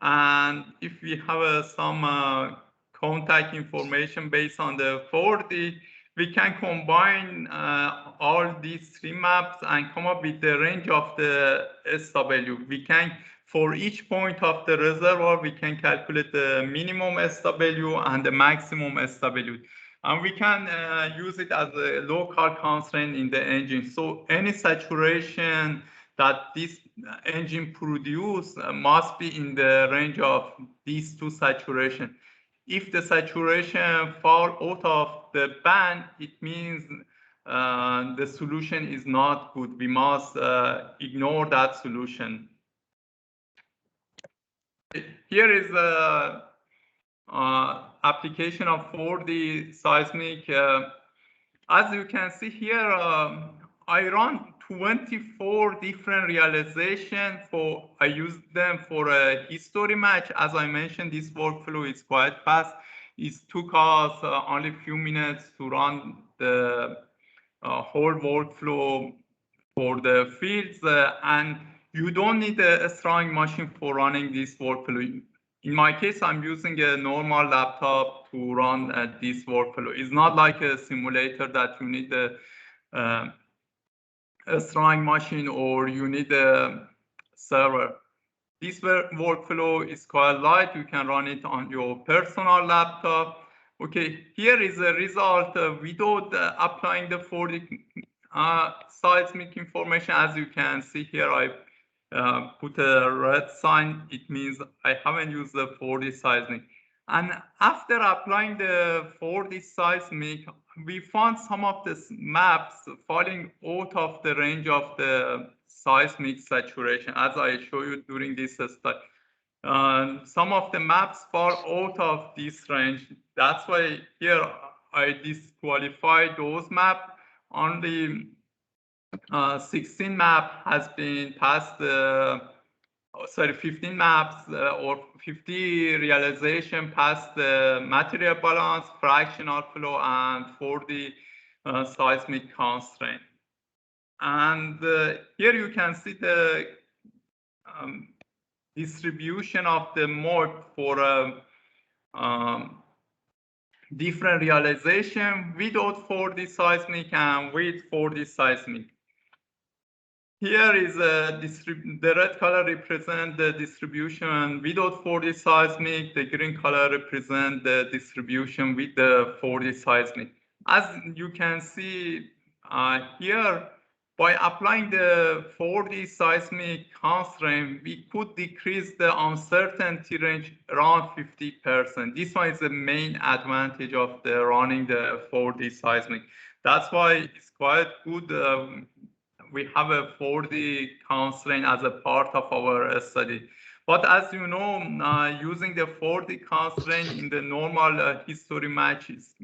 and if we have some contact information based on the 4D, we can combine all these three maps and come up with the range of the SW. We can, for each point of the reservoir, we can calculate the minimum SW and the maximum SW. And we can use it as a local constraint in the engine. So any saturation that this engine produce must be in the range of these two saturation. If the saturation fall out of the band, it means the solution is not good. We must ignore that solution. Here is the application of 4D seismic. As you can see here, I run 24 different realizations. I use them for a history match. As I mentioned, this workflow is quite fast. It took us only a few minutes to run the whole workflow for the fields, and you don't need a strong machine for running this workflow. in my case, I'm using a normal laptop to run this workflow. It's not like a simulator that you need a Strong machine or you need a server. This workflow is quite light. You can run it on your personal laptop. Okay, here is the result without applying the 4D seismic information. As you can see here, I put a red sign. It means I haven't used the 4D seismic. And after applying the 4D seismic, we found some of the maps falling out of the range of the seismic saturation, as I show you during this study. Some of the maps fall out of this range. That's why here I disqualify those maps. Only 16 map has been passed, 15 maps or 50 realization past the material balance, fractional flow, and 40 seismic constraint. And here you can see the distribution of the mode for different realization without 4D seismic and with 4D seismic. Here is the red color represents the distribution without 4D seismic. The green color represents the distribution with the 4D seismic. As you can see here, by applying the 4D seismic constraint, we could decrease the uncertainty range around 50%. This one is the main advantage of the running the 4D seismic. That's why it's quite good. We have a 4D constraint as a part of our study. But as you know, using the 4D constraint in the normal history matches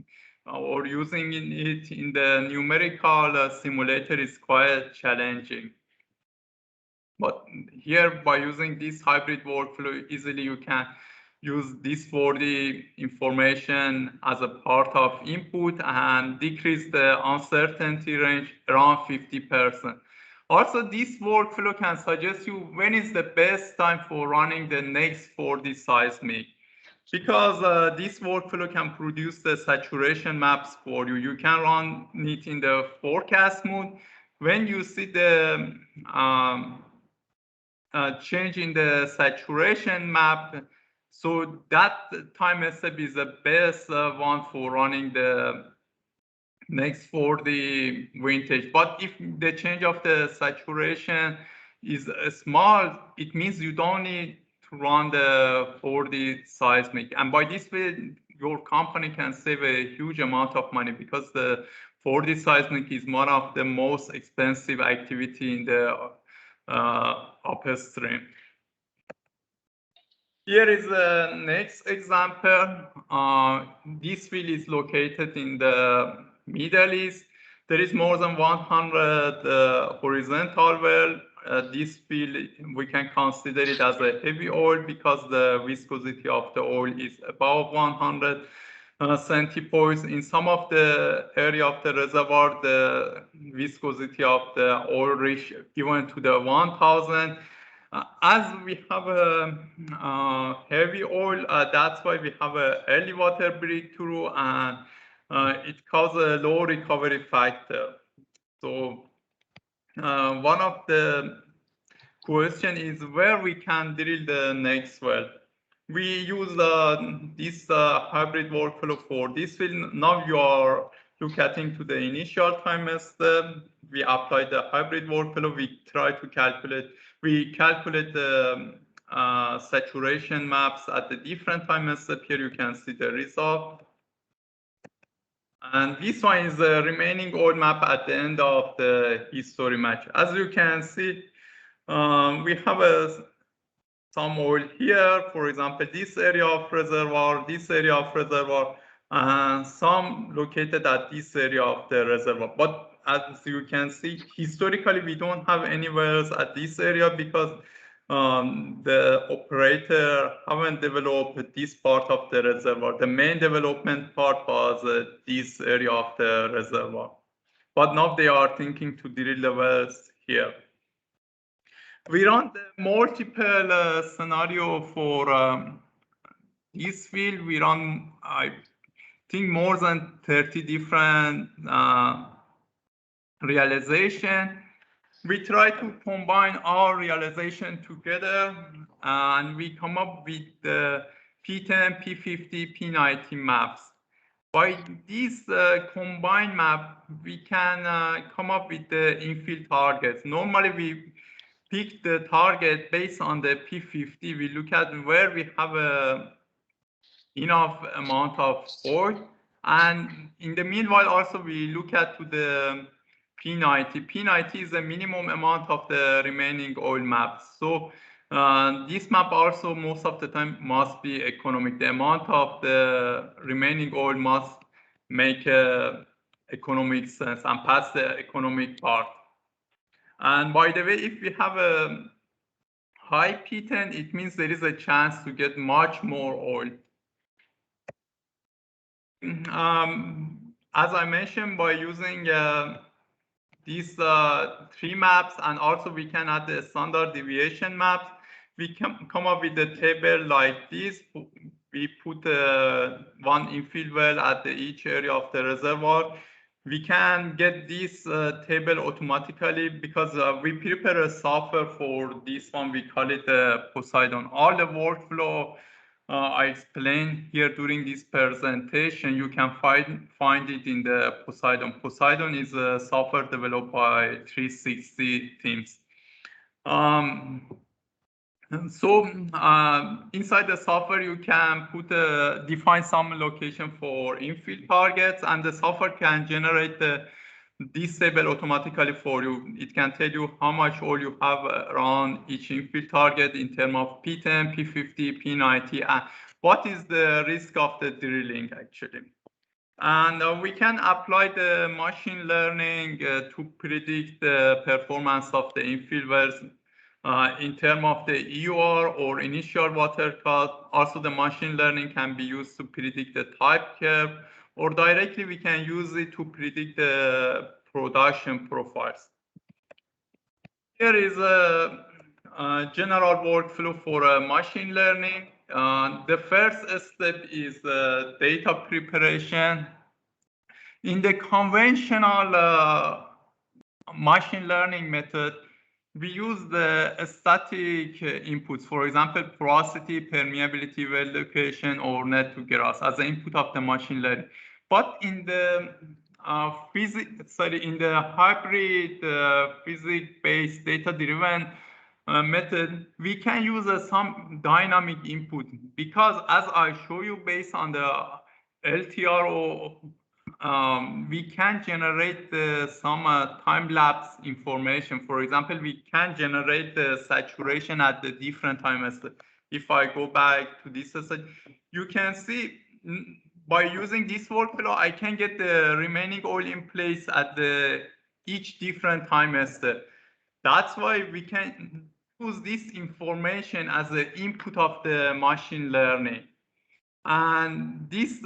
or using it in the numerical simulator is quite challenging. But here, by using this hybrid workflow, easily you can use this 4D information as a part of input and decrease the uncertainty range around 50%. Also, this workflow can suggest you when is the best time for running the next 4D seismic, because this workflow can produce the saturation maps for you. You can run it in the forecast mode. When you see the change in the saturation map, so that time step is the best one for running the next for the vintage. But if the change of the saturation is small, it means you don't need to run the 4D seismic. And by this way, your company can save a huge amount of money, because the 4D seismic is one of the most expensive activity in the upstream. Here is the next example. This field is located in the Middle East. There is more than 100 horizontal well. This field, we can consider it as a heavy oil because the viscosity of the oil is above 100 centipoise. In some of the area of the reservoir, the viscosity of the oil reach even to the 1000. As we have a heavy oil, that's why we have an early water breakthrough, and it causes a low recovery factor. So one of the question is where we can drill the next well. We use this hybrid workflow for this field. Now you are looking to the initial time step. We apply the hybrid workflow. We try to calculate. We calculate the saturation maps at the different time step. Here you can see the result. And this one is the remaining oil map at the end of the history match. As you can see, we have some oil here, for example, this area of reservoir, this area of reservoir, and some located at this area of the reservoir. But as you can see, historically, we don't have any wells at this area because the operator haven't developed this part of the reservoir. The main development part was this area of the reservoir. But now they are thinking to drill the wells here. We run the multiple scenario for this field, we run, I think, more than 30 different realization. We try to combine our realization together, and we come up with the P10, P50, P90 maps. By this combined map, we can come up with the infill targets. Normally, we pick the target based on the P50. We look at where we have enough amount of oil, and in the meanwhile, also we look at to the P90. P90 is the minimum amount of the remaining oil maps. So this map also most of the time must be economic. The amount of the remaining oil must make economic sense and pass the economic part. And by the way, if we have a high P10, it means there is a chance to get much more oil. As I mentioned, by using these three maps, and also we can add the standard deviation maps, we can come up with a table like this. We put one infill well at each area of the reservoir. We can get this table automatically because we prepare a software for this one. We call it Poseidon. All the workflow I explained here during this presentation, you can find it in the Poseidon. Poseidon is a software developed by 360 teams. Inside the software, you can define some location for infill targets, and the software can generate this table automatically for you. It can tell you how much oil you have around each infill target in terms of P10, P50, P90, and what is the risk of the drilling actually. And we can apply the machine learning to predict the performance of the infill wells in terms of the EUR or initial water cut. Also, the machine learning can be used to predict the type curve, or directly we can use it to predict the production profiles. Here is a general workflow for machine learning. The first step is data preparation. In the conventional machine learning method, we use the static inputs, for example, porosity, permeability, well location, or net to gross as the input of the machine learning. But in the in the hybrid physics-based data-driven method, we can use some dynamic input, because as I show you, based on the LTRO, we can generate some time-lapse information. For example, we can generate the saturation at the different times. If I go back to this slide, you can see by using this workflow, I can get the remaining oil in place at each different time step. That's why we can use this information as the input of the machine learning. And these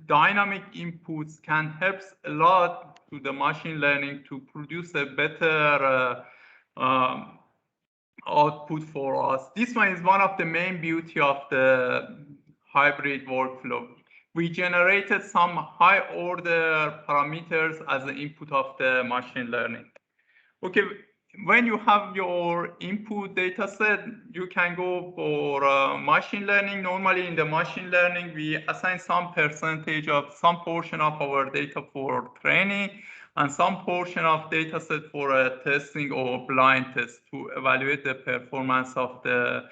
dynamic inputs can help a lot to the machine learning to produce a better output for us. This one is one of the main beauty of the hybrid workflow. We generated some high order parameters as the input of the machine learning. Okay, when you have your input data set, you can go for machine learning. Normally in the machine learning, we assign some percentage of some portion of our data for training and some portion of data set for testing or blind test to evaluate the performance of the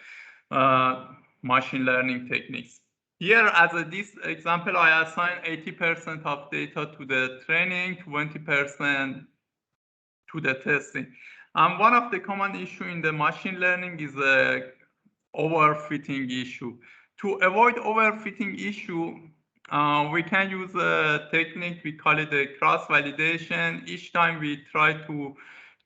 machine learning techniques. Here, as this example, I assign 80% of data to the training, 20% to the testing. And one of the common issue in the machine learning is the overfitting issue. To avoid overfitting issue, we can use a technique, we call it a cross-validation. Each time we try to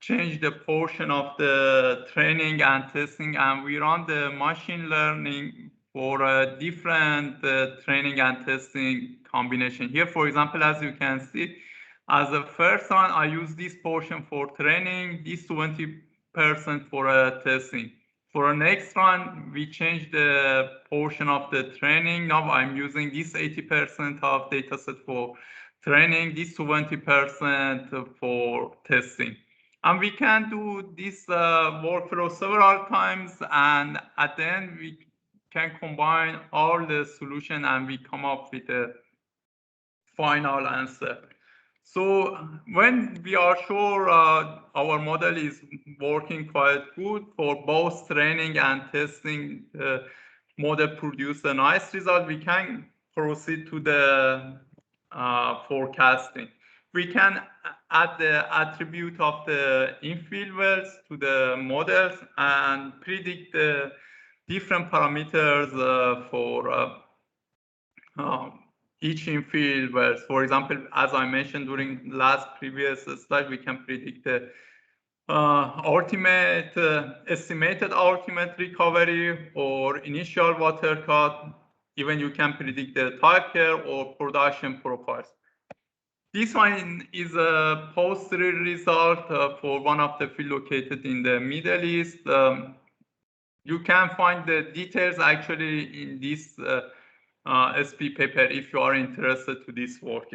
change the portion of the training and testing, and we run the machine learning for a different training and testing combination. Here, for example, as you can see, as the first one, I use this portion for training, this 20% for testing. For the next run, we changed the portion of the training. Now I'm using this 80% of dataset for training, this 20% for testing. And we can do this workflow several times, and at the end, we can combine all the solution and we come up with a final answer. So when we are sure our model is working quite good for both training and testing, the model produce a nice result, we can proceed to the forecasting. We can add the attribute of the infill wells to the models and predict the different parameters for each infill wells. For example, as I mentioned during last previous slide, we can predict the estimated ultimate recovery or initial water cut. Even you can predict the type curve or production profiles. This one is a post-drill result for one of the field located in the Middle East. You can find the details actually in this SPE paper if you are interested to this work.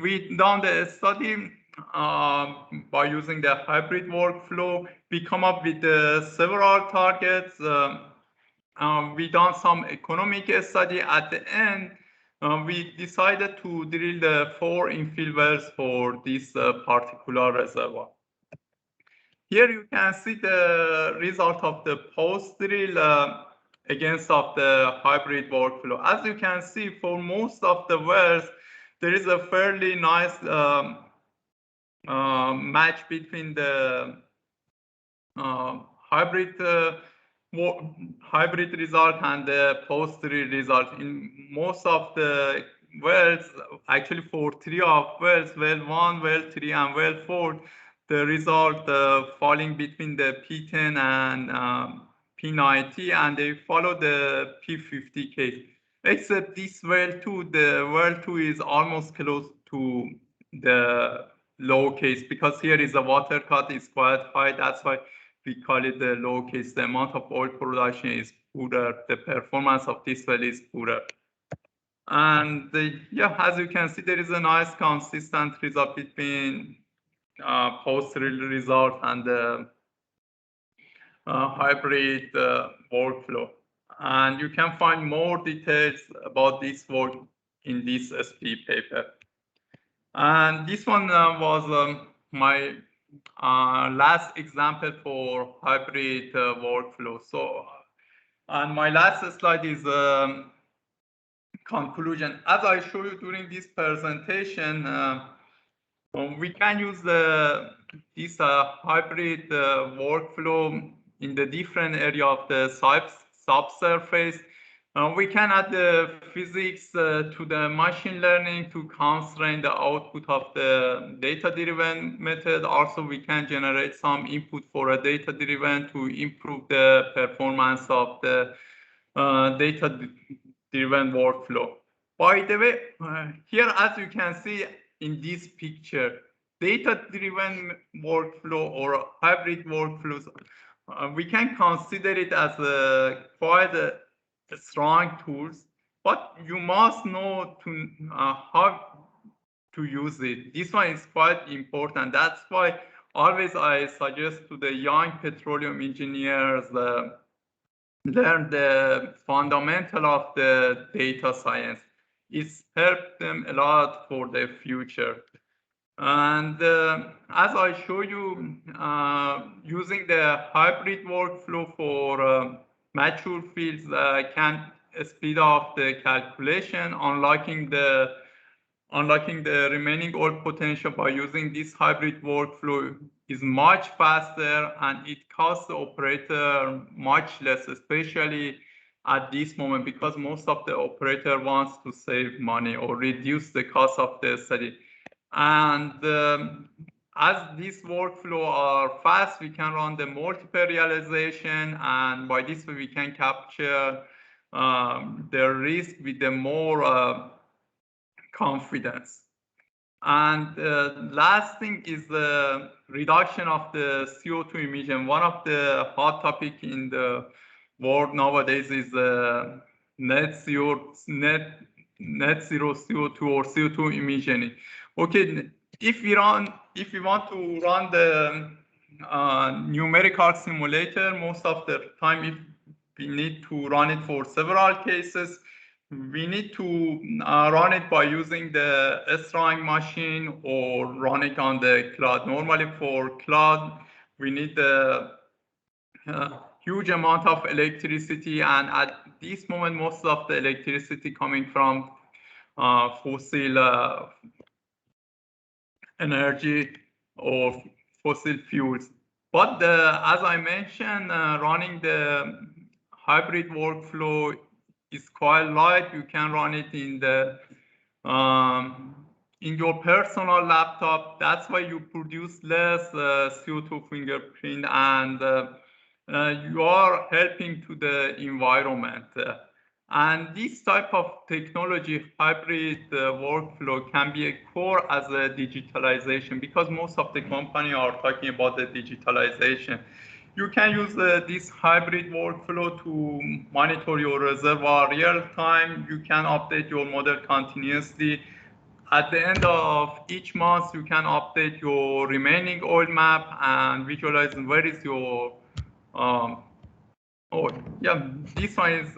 We done the study by using the hybrid workflow. We come up with several targets. We done some economic study. At the end, we decided to drill the 4 infill wells for this particular reservoir. Here you can see the result of the post-drill against of the hybrid workflow. As you can see, for most of the wells, there is a fairly nice match between the hybrid result and the post-drill result. In most of the wells, actually for 3 of wells, well 1, well 3, and well 4, the result falling between the P10 and P90, and they follow the P50 case. Except this well 2, the well 2 is almost close to the low case, because here is the water cut is quite high. That's why we call it the low case. The amount of oil production is poorer. The performance of this well is poorer. And yeah, as you can see, there is a nice consistent result between post-drill result and the hybrid workflow. And you can find more details about this work in this SPE paper. And this one was my last example for hybrid workflow. So, and my last slide is conclusion. As I show you during this presentation, we can use this hybrid workflow in the different area of the subsurface. We can add the physics to the machine learning to constrain the output of the data-driven method. Also, we can generate some input for a data-driven to improve the performance of the data-driven workflow. By the way, here, as you can see in this picture, data-driven workflow or hybrid workflows, we can consider it as quite a strong tools, but you must know how to use it. This one is quite important. That's why always I suggest to the young petroleum engineers learn the fundamental of the data science. It's helped them a lot for the future. And as I show you, using the hybrid workflow for mature fields can speed up the calculation, unlocking the remaining oil potential by using this hybrid workflow is much faster, and it costs the operator much less, especially at this moment, because most of the operator wants to save money or reduce the cost of the study. And as these workflows are fast, we can run the multiple realization, and by this way we can capture the risk with the more confidence. And last thing is reduction of the CO2 emission. One of the hot topic in the world nowadays is net zero CO2 or CO2 emission. Okay, if we want to run the numerical simulator, most of the time, if we need to run it for several cases, we need to run it by using the S-Rank machine or run it on the cloud. Normally for cloud, we need a huge amount of electricity, and at this moment, most of the electricity coming from fossil energy or fossil fuels. But as I mentioned, running the hybrid workflow is quite light. You can run it in the in your personal laptop. That's why you produce less CO2 fingerprint, and you are helping to the environment. And this type of technology, hybrid workflow, can be a core as a digitalization, because most of the company are talking about the digitalization. You can use this hybrid workflow to monitor your reservoir real time. You can update your model continuously. At the end of each month, you can update your remaining oil map and visualize where is your oh yeah, this one is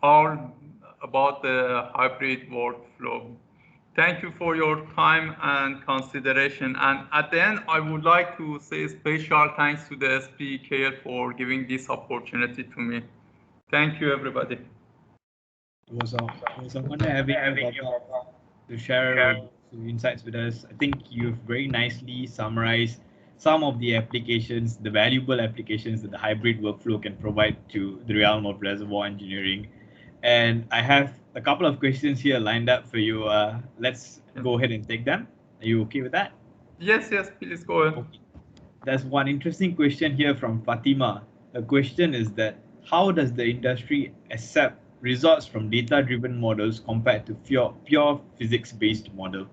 all about the hybrid workflow. Thank you for your time and consideration. And at the end, I would like to say special thanks to the SPE KL for giving this opportunity to me. Thank you, everybody. It was an honor having you to share insights with us. I think you've very nicely summarized some of the applications, the valuable applications that the hybrid workflow can provide to the realm of reservoir engineering. And I have a couple of questions here lined up for you. Let's go ahead and take them. Are you okay with that? Yes, please go ahead. Okay. There's one interesting question here from Fatima. The question is that how does the industry accept results from data-driven models compared to pure physics-based model?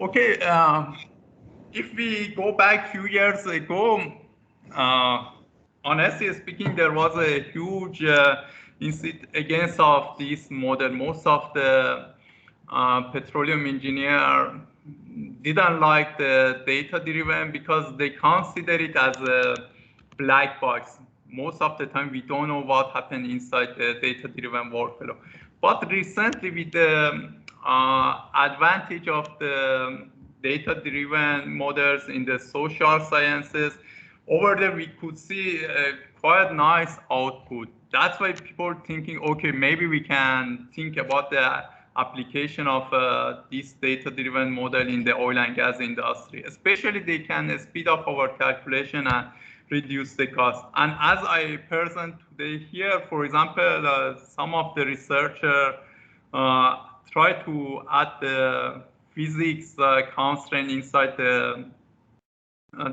Okay, if we go back a few years ago, honestly speaking, there was a huge incident against of this model. Most of the petroleum engineer didn't like the data-driven because they consider it as a black box. Most of the time, we don't know what happened inside the data-driven workflow. But recently, with the advantage of the data-driven models in the social sciences, over there we could see quite nice output. That's why people are thinking, okay, maybe we can think about the application of this data-driven model in the oil and gas industry. Especially, they can speed up our calculation and reduce the cost. And as I present today here, for example, some of the researchers try to add the physics constraint inside the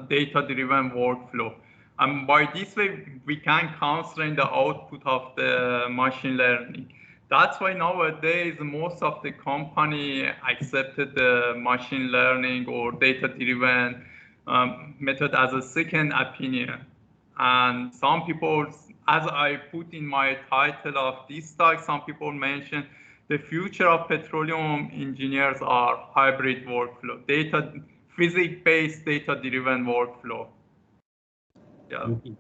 data-driven workflow. And by this way, we can constrain the output of the machine learning. That's why nowadays, most of the company accepted the machine learning or data-driven method as a second opinion. And some people, as I put in my title of this talk, some people mention the future of petroleum engineers are hybrid workflow, physics-based data-driven workflow. Yeah. Okay.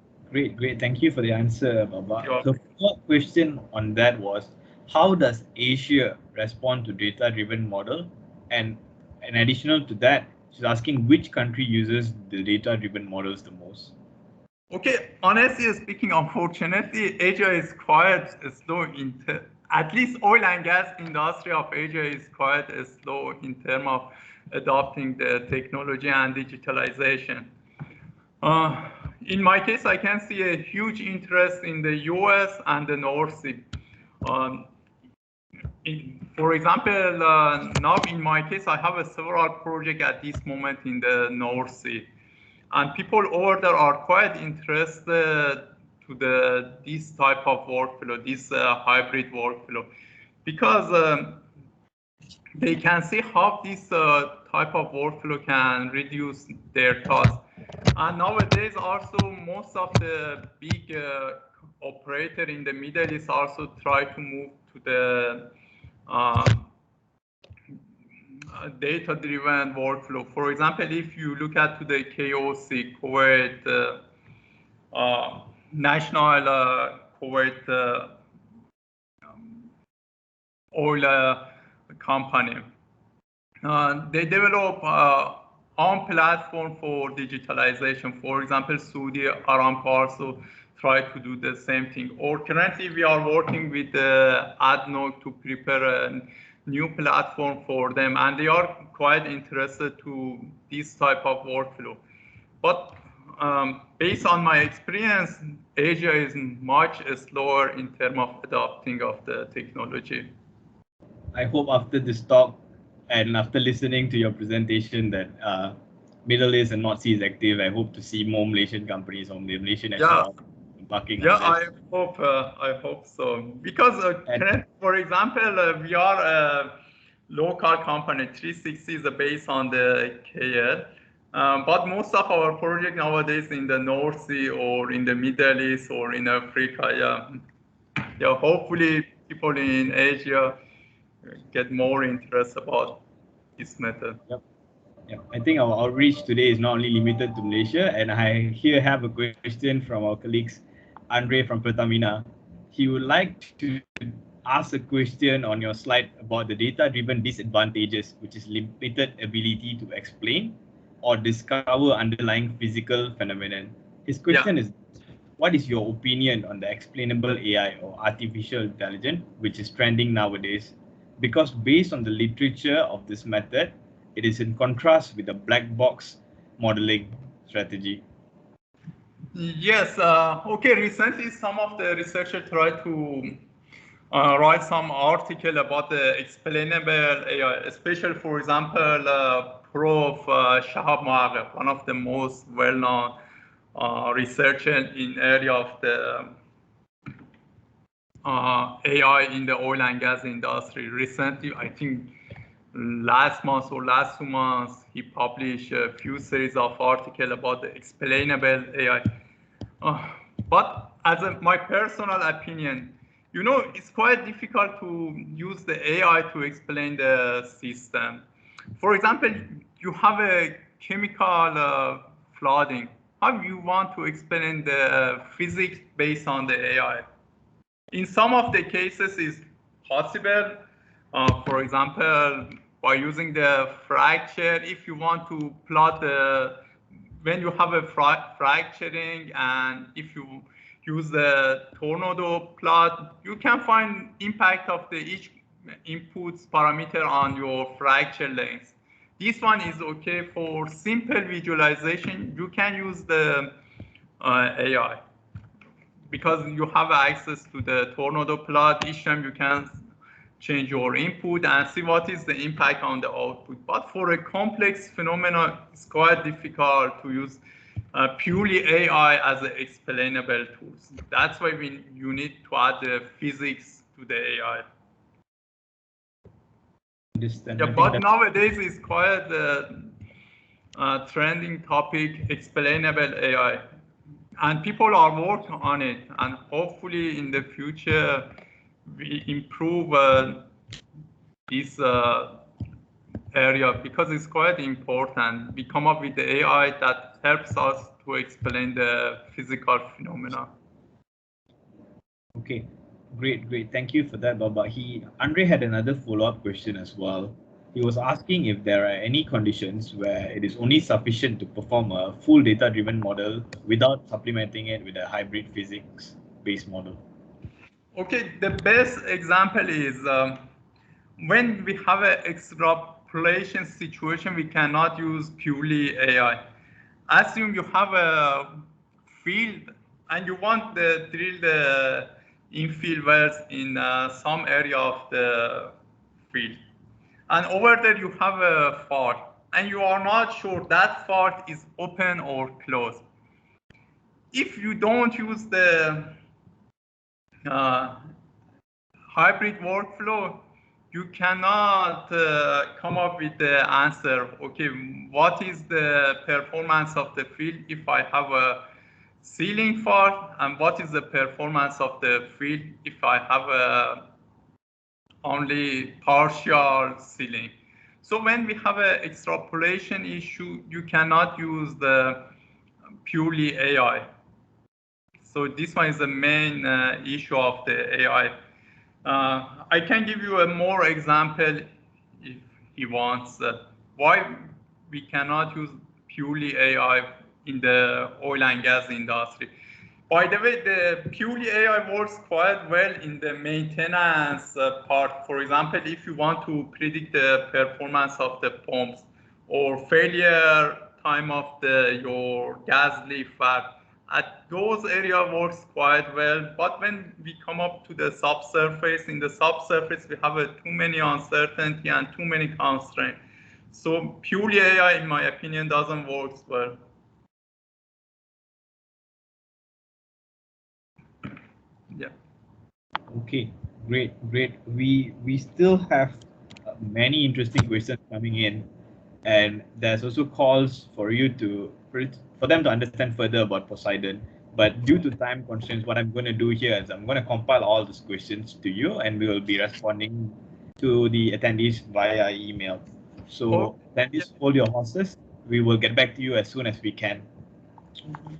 Great. Thank you for the answer, Babak. Sure. So, first question on that was, how does Asia respond to data-driven model? And additional to that, she's asking which country uses the data-driven models the most? Okay, honestly speaking, unfortunately, Asia is quite slow at least oil and gas industry of Asia is quite slow in terms of adopting the technology and digitalization. In my case, I can see a huge interest in the US and the North Sea. For example, now in my case, I have several projects at this moment in the North Sea. And people over there are quite interested to this type of workflow, this hybrid workflow, because they can see how this type of workflow can reduce their costs. And nowadays, also, most of the big operator in the Middle East also try to move to the data-driven workflow. For example, if you look at to the KOC, Kuwait National Kuwait oil company, they develop own platform for digitalization. For example, Saudi Aramco also try to do the same thing. Or currently we are working with ADNOC to prepare a new platform for them, and they are quite interested to this type of workflow. But based on my experience, Asia is much slower in terms of adopting of the technology. I hope after this talk and after listening to your presentation that Middle East and North Sea is active. I hope to see more Malaysian companies or Malaysian nationals embarking on this. I hope so. Because for example, we are a local company. 360 is based on the KL. But most of our projects nowadays in the North Sea or in the Middle East or in Africa, hopefully people in Asia get more interest about this method. Yep. I think our outreach today is not only limited to Malaysia, and I here have a question from our colleagues, Andre from Pertamina. He would like to ask a question on your slide about the data-driven disadvantages, which is limited ability to explain or discover underlying physical phenomenon. His question is, what is your opinion on the explainable AI or artificial intelligence, which is trending nowadays? Because based on the literature of this method, it is in contrast with the black box modeling strategy. Yes, okay, recently some of the researchers tried to write some article about the explainable AI, especially, for example, Prof. Shahab Moagher, one of the most well-known researchers in area of the AI in the oil and gas industry. Recently, I think last month or last 2 months, he published a few series of articles about the explainable AI. But as my personal opinion, it's quite difficult to use the AI to explain the system. For example, you have a chemical flooding. How you want to explain the physics based on the AI? In some of the cases, it's possible. For example, by using the fracture, if you want to plot when you have a fracturing, and if you use the tornado plot, you can find impact of each inputs parameter on your fracture length. This one is okay for simple visualization. You can use the AI because you have access to the tornado plot. Each time you can change your input and see what is the impact on the output. But for a complex phenomenon, it's quite difficult to use purely AI as an explainable tools. That's why you need to add the physics to the AI. But nowadays it's quite a trending topic, explainable AI. And people are working on it. And hopefully in the future, we improve this area because it's quite important. We come up with the AI that helps us to explain the physical phenomena. Okay, great. Thank you for that, Babak. Andre had another follow-up question as well. He was asking if there are any conditions where it is only sufficient to perform a full data-driven model without supplementing it with a hybrid physics-based model. Okay, the best example is when we have an extrapolation situation, we cannot use purely AI. Assume you have a field and you want to drill the infill wells in some area of the field. And over there you have a fault and you are not sure that fault is open or closed. If you don't use the hybrid workflow, you cannot come up with the answer, okay, what is the performance of the field if I have a ceiling fault, and what is the performance of the field if I have a only partial ceiling. So when we have an extrapolation issue, you cannot use the purely AI. So this one is the main issue of the AI. I can give you a more example if he wants. Why we cannot use purely AI in the oil and gas industry. By the way, the purely AI works quite well in the maintenance part. For example, if you want to predict the performance of the pumps or failure time of your gas leak valve, at those areas works quite well. But when we come up to the subsurface, in the subsurface we have too many uncertainty and too many constraints. So purely AI, in my opinion, doesn't work well. Yeah. Okay, great. We still have many interesting questions coming in, and there's also calls for you for them to understand further about Poseidon. But due to time constraints, what I'm going to do here is I'm going to compile all these questions to you, and we will be responding to the attendees via email. So attendees, hold your horses. We will get back to you as soon as we can.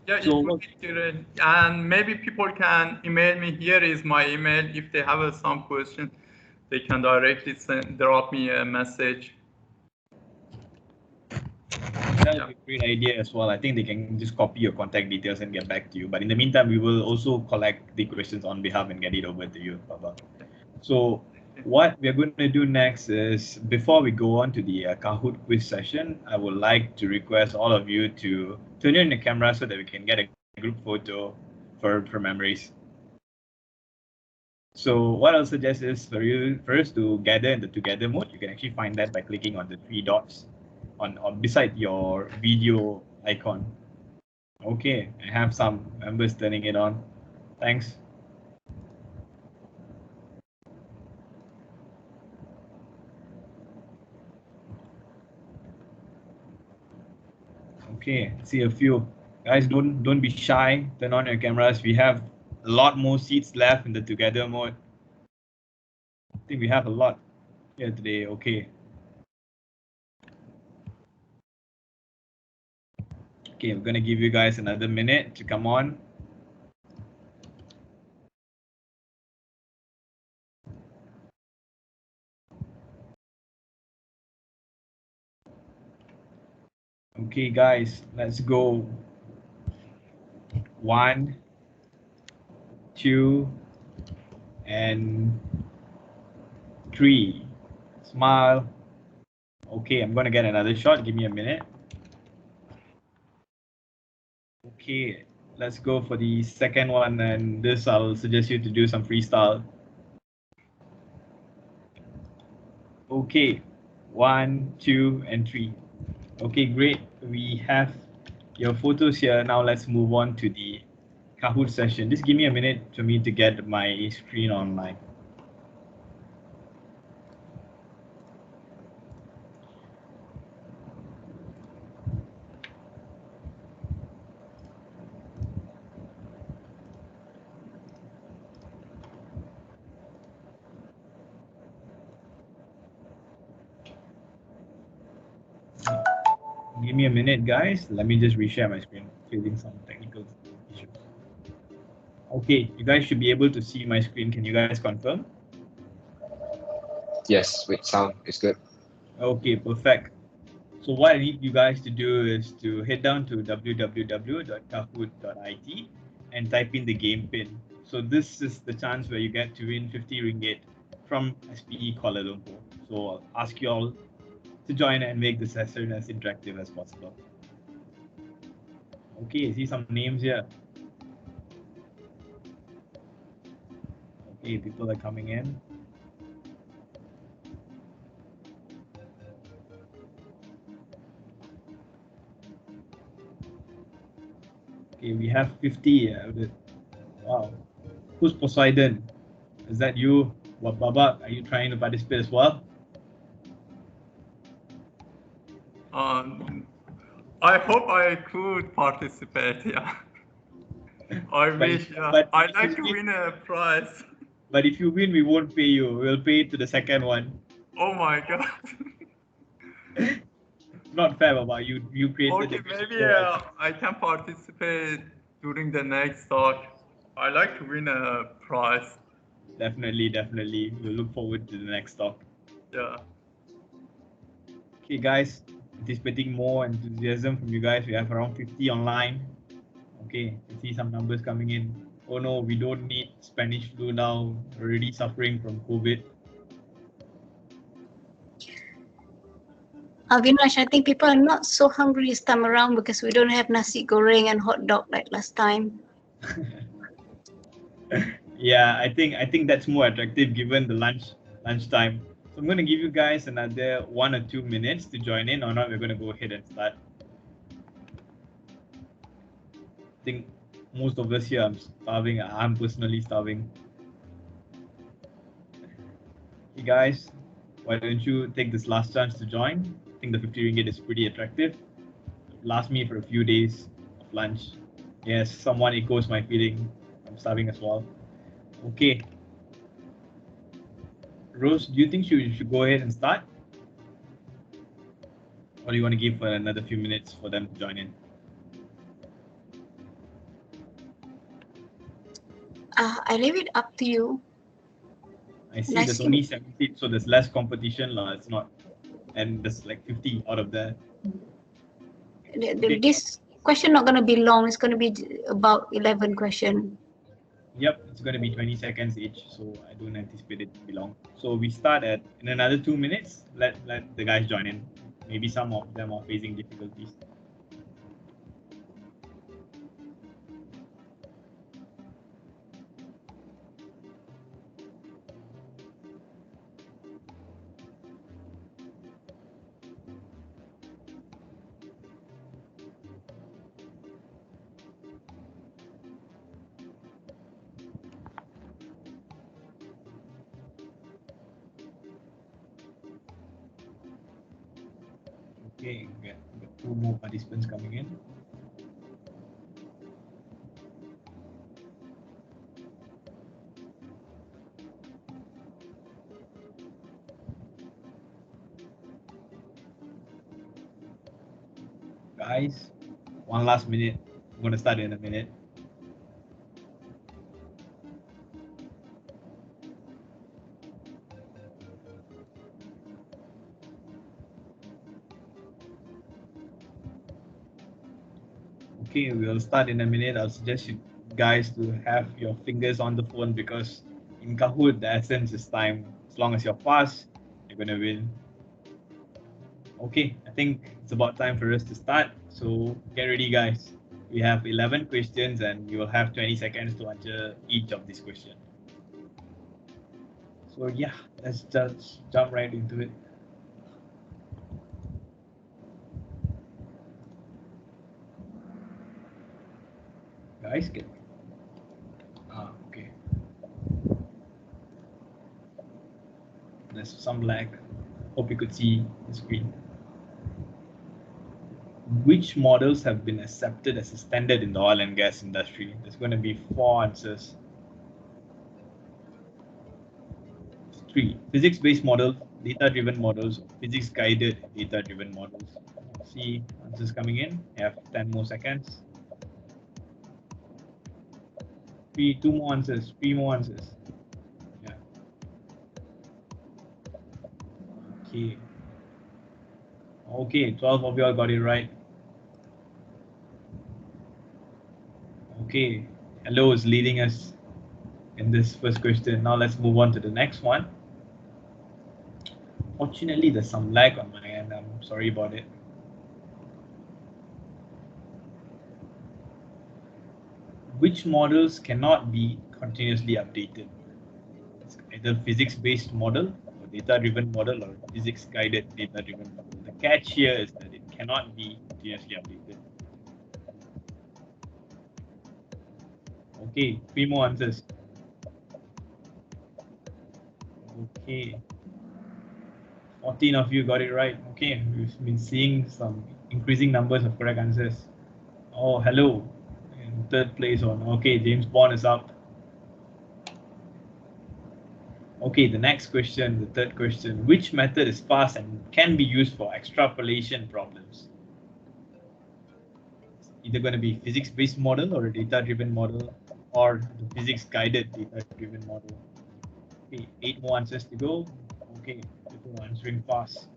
Yeah, So, it would be great. And maybe people can email me. Here is my email. If they have some question, they can directly drop me a message. That would be a great idea as well. I think they can just copy your contact details and get back to you. But in the meantime, we will also collect the questions on behalf and get it over to you, Babak. So what we're going to do next is, before we go on to the Kahoot quiz session, I would like to request all of you to turn on the camera so that we can get a group photo for memories. So what I'll suggest is for you first to gather in the together mode. You can actually find that by clicking on the three dots on beside your video icon. Okay, I have some members turning it on. Thanks. Okay, see a few guys. Don't be shy. Turn on your cameras. We have a lot more seats left in the together mode. I think we have a lot here today. Okay. Okay, I'm gonna give you guys another minute to come on. Okay, guys, let's go. 1, 2, and 3. Smile. Okay, I'm gonna get another shot. Give me a minute. Okay, let's go for the second one, and this I'll suggest you to do some freestyle. Okay, 1, 2, and 3. Okay, great. We have your photos here. Now let's move on to the Kahoot session. Just give me a minute for me to get my screen online. Give me a minute, guys. Let me just reshare my screen. Facing some technical issues. Okay, you guys should be able to see my screen. Can you guys confirm? Yes, with sound is good. Okay, perfect. So what I need you guys to do is to head down to www.kahoot.it and type in the game pin. So this is the chance where you get to win 50 ringgit from SPE Kuala Lumpur. So I'll ask you all to join and make the session as interactive as possible. Okay, I see some names here. Okay, people are coming in. Okay, we have 50. Wow. Who's Poseidon? Is that you? What, Babak, are you trying to participate as well? I hope I could participate. Yeah. I wish. I'd like to win a prize. But if you win, we won't pay you. We'll pay it to the second one. Oh my god. Not fair, Baba. You created Okay, the maybe I can participate during the next talk. I'd like to win a prize. Definitely. We'll look forward to the next talk. Yeah. Okay, guys. Anticipating more enthusiasm from you guys. We have around 50 online. Okay, I see some numbers coming in. Oh no, we don't need Spanish flu now. Already suffering from COVID. Avinash, I think people are not so hungry this time around because we don't have nasi goreng and hot dog like last time. Yeah, I think that's more attractive given the lunchtime. So I'm gonna give you guys another 1 or 2 minutes to join in, or not we're gonna go ahead and start. I think most of us here are starving. I'm personally starving. Hey guys, why don't you take this last chance to join? I think the 50 ringgit is pretty attractive. Last me for a few days of lunch. Yes, someone echoes my feeling. I'm starving as well. Okay. Rose, do you think you should go ahead and start? Or do you want to give for another few minutes for them to join in? I leave it up to you. I see there's only 70, so there's less competition. It's not, and there's like 50 out of there. Okay. This question not going to be long. It's going to be about 11 questions. Yep, it's going to be 20 seconds each, so I don't anticipate it to be long. So we start in another 2 minutes. Let the guys join in. Maybe some of them are facing difficulties. Okay, we got 2 more participants coming in. Guys, 1 last minute. I'm going to start in a minute. Okay, we'll start in a minute. I'll suggest you guys to have your fingers on the phone because in Kahoot, the essence is time. As long as you're fast, you're going to win. Okay, I think it's about time for us to start. So get ready, guys. We have 11 questions and you will have 20 seconds to answer each of these questions. So yeah, let's just jump right into it. Guys, get okay. There's some lag. Hope you could see the screen. Which models have been accepted as a standard in the oil and gas industry? There's going to be 4 answers. 3. Physics-based models, data-driven models, physics-guided data-driven models. See answers coming in. You have 10 more seconds. 2 more answers. 3 more answers. Yeah. Okay. Okay, 12 of you all got it right. Okay, Hello is leading us in this first question. Now let's move on to the next one. Fortunately, there's some lag on my end. I'm sorry about it. Which models cannot be continuously updated? It's either physics-based model, or data-driven model, or physics-guided data-driven model. The catch here is that it cannot be continuously updated. Okay, 3 more answers. Okay. 14 of you got it right. Okay, we've been seeing some increasing numbers of correct answers. Oh, hello. In third place on. Okay, James Bond is up. Okay, the next question, the third question. Which method is fast and can be used for extrapolation problems? It's either going to be physics-based model or a data-driven model or the physics-guided data-driven model. Okay, 8 more answers to go. Okay, people are answering fast.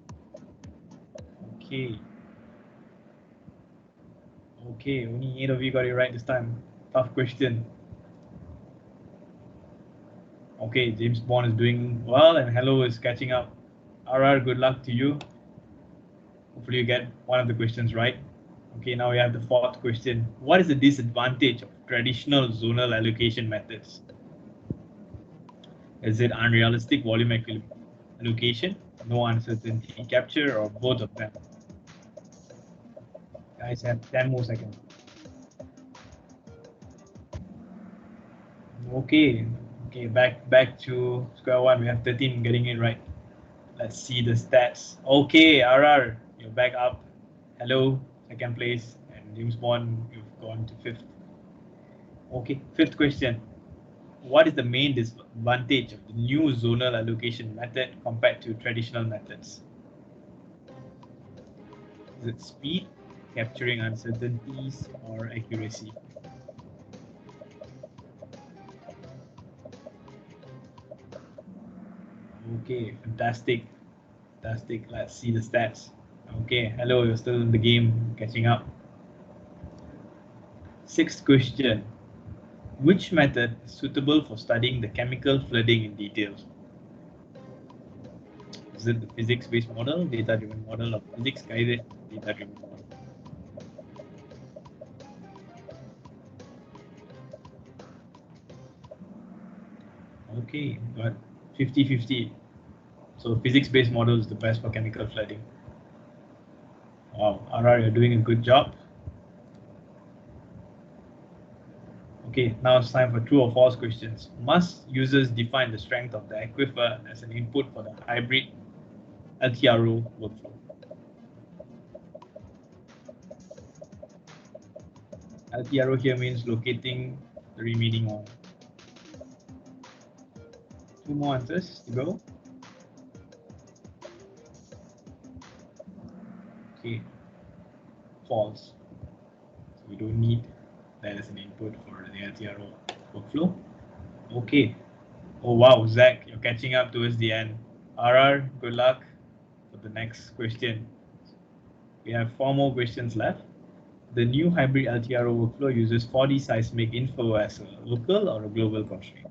Okay. Okay, only 8 of you got it right this time. Tough question. Okay, James Bond is doing well and Hello is catching up. RR, good luck to you. Hopefully you get one of the questions right. Okay, now we have the fourth question. What is the disadvantage of traditional zonal allocation methods? Is it unrealistic volume allocation, no uncertainty capture, or both of them? Guys have 10 more seconds. Okay, back to square one. We have 13 getting it right. Let's see the stats. Okay, RR, you're back up. Hello, second place, and James Bond, you've gone to fifth. Okay, fifth question. What is the main disadvantage of the new zonal allocation method compared to traditional methods? Is it speed, capturing uncertainties, or accuracy? Okay, fantastic. Let's see the stats. Okay, hello, you're still in the game, catching up. Sixth question. Which method is suitable for studying the chemical flooding in detail? Is it the physics-based model, data-driven model, or physics-guided data-driven model? Okay, got 50-50. So physics-based model is the best for chemical flooding. Wow, RR, you're doing a good job. Okay, now it's time for true or false questions. Must users define the strength of the aquifer as an input for the hybrid LTRO workflow? LTRO here means locating the remaining oil. 2 more answers to go. Okay, false. So we don't need that as an input for the LTRO workflow. Okay. Oh wow, Zach, you're catching up towards the end. RR, good luck for the next question. We have 4 more questions left. The new hybrid LTRO workflow uses 4D seismic info as a local or a global constraint.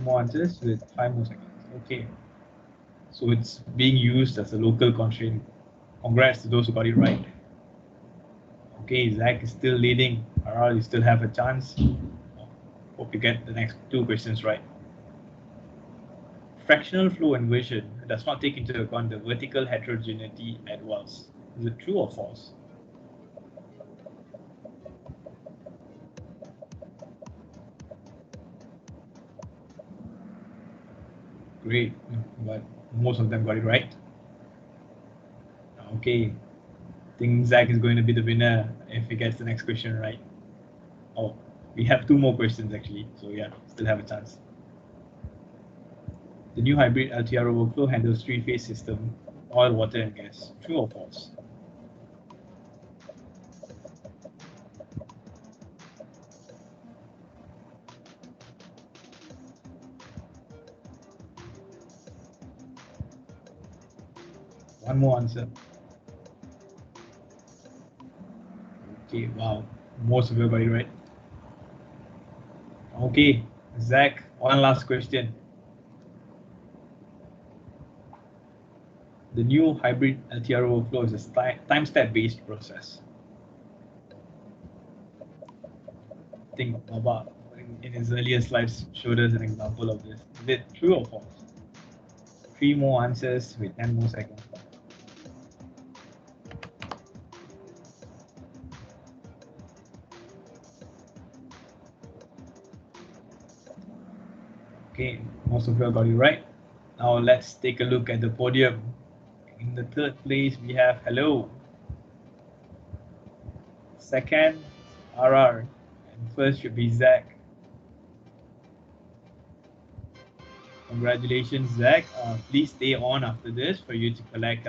More answers with 5 more seconds. Okay, so it's being used as a local constraint. Congrats to those who got it right. Okay, Zach is still leading. RR, you still have a chance. Hope you get the next 2 questions right. Fractional flow inversion does not take into account the vertical heterogeneity at wells. Is it true or false? Great, but most of them got it right. Okay, I think Zach is going to be the winner if he gets the next question right. Oh, we have 2 more questions actually, so yeah, still have a chance. The new hybrid LTRO workflow handles 3-phase system, oil, water, and gas. True or false? One more answer. Okay, wow, most of you got it right. Okay, Zach, one last question. The new hybrid LTRO workflow is a time step based process. I think Babak in his earlier slides showed us an example of this. Is it true or false? 3 more answers with 10 more seconds. Okay, most of you got it right. Now let's take a look at the podium. In the third place, we have hello. Second, RR. And first should be Zach. Congratulations, Zach. Please stay on after this for you to collect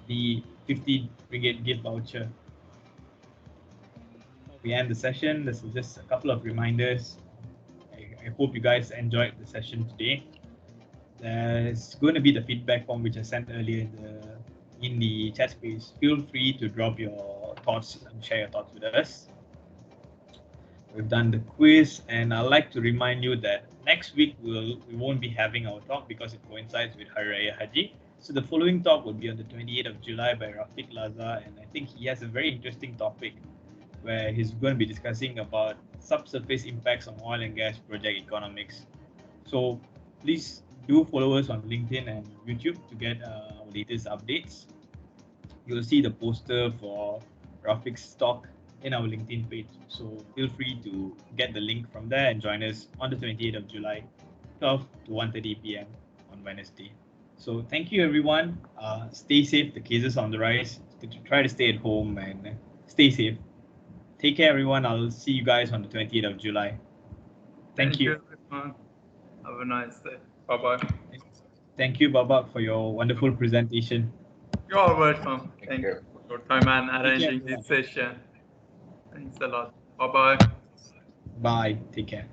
the 50 ringgit gift voucher. We end the session. This is just a couple of reminders. I hope you guys enjoyed the session today. There's going to be the feedback form which I sent earlier in the chat space. Feel free to drop your thoughts and share your thoughts with us. We've done the quiz, and I'd like to remind you that next week we won't be having our talk because it coincides with Hari Raya Haji. So the following talk will be on the 28th of July by Rafiq Laza, and I think he has a very interesting topic where he's going to be discussing about subsurface impacts on oil and gas project economics. So please do follow us on LinkedIn and YouTube to get our latest updates. You'll see the poster for Rafiq's talk in our LinkedIn page. So feel free to get the link from there and join us on the 28th of July, 12 to 1:30 p.m. on Wednesday. So thank you, everyone. Stay safe. The cases are on the rise. Try to stay at home and stay safe. Take care, everyone. I'll see you guys on the 28th of July. Thank you. Everyone. Have a nice day. Bye-bye. Thank you, Babak, for your wonderful presentation. You're welcome. Thank you for your time and arranging care. this session. Thanks a lot. Bye-bye. Bye. Take care.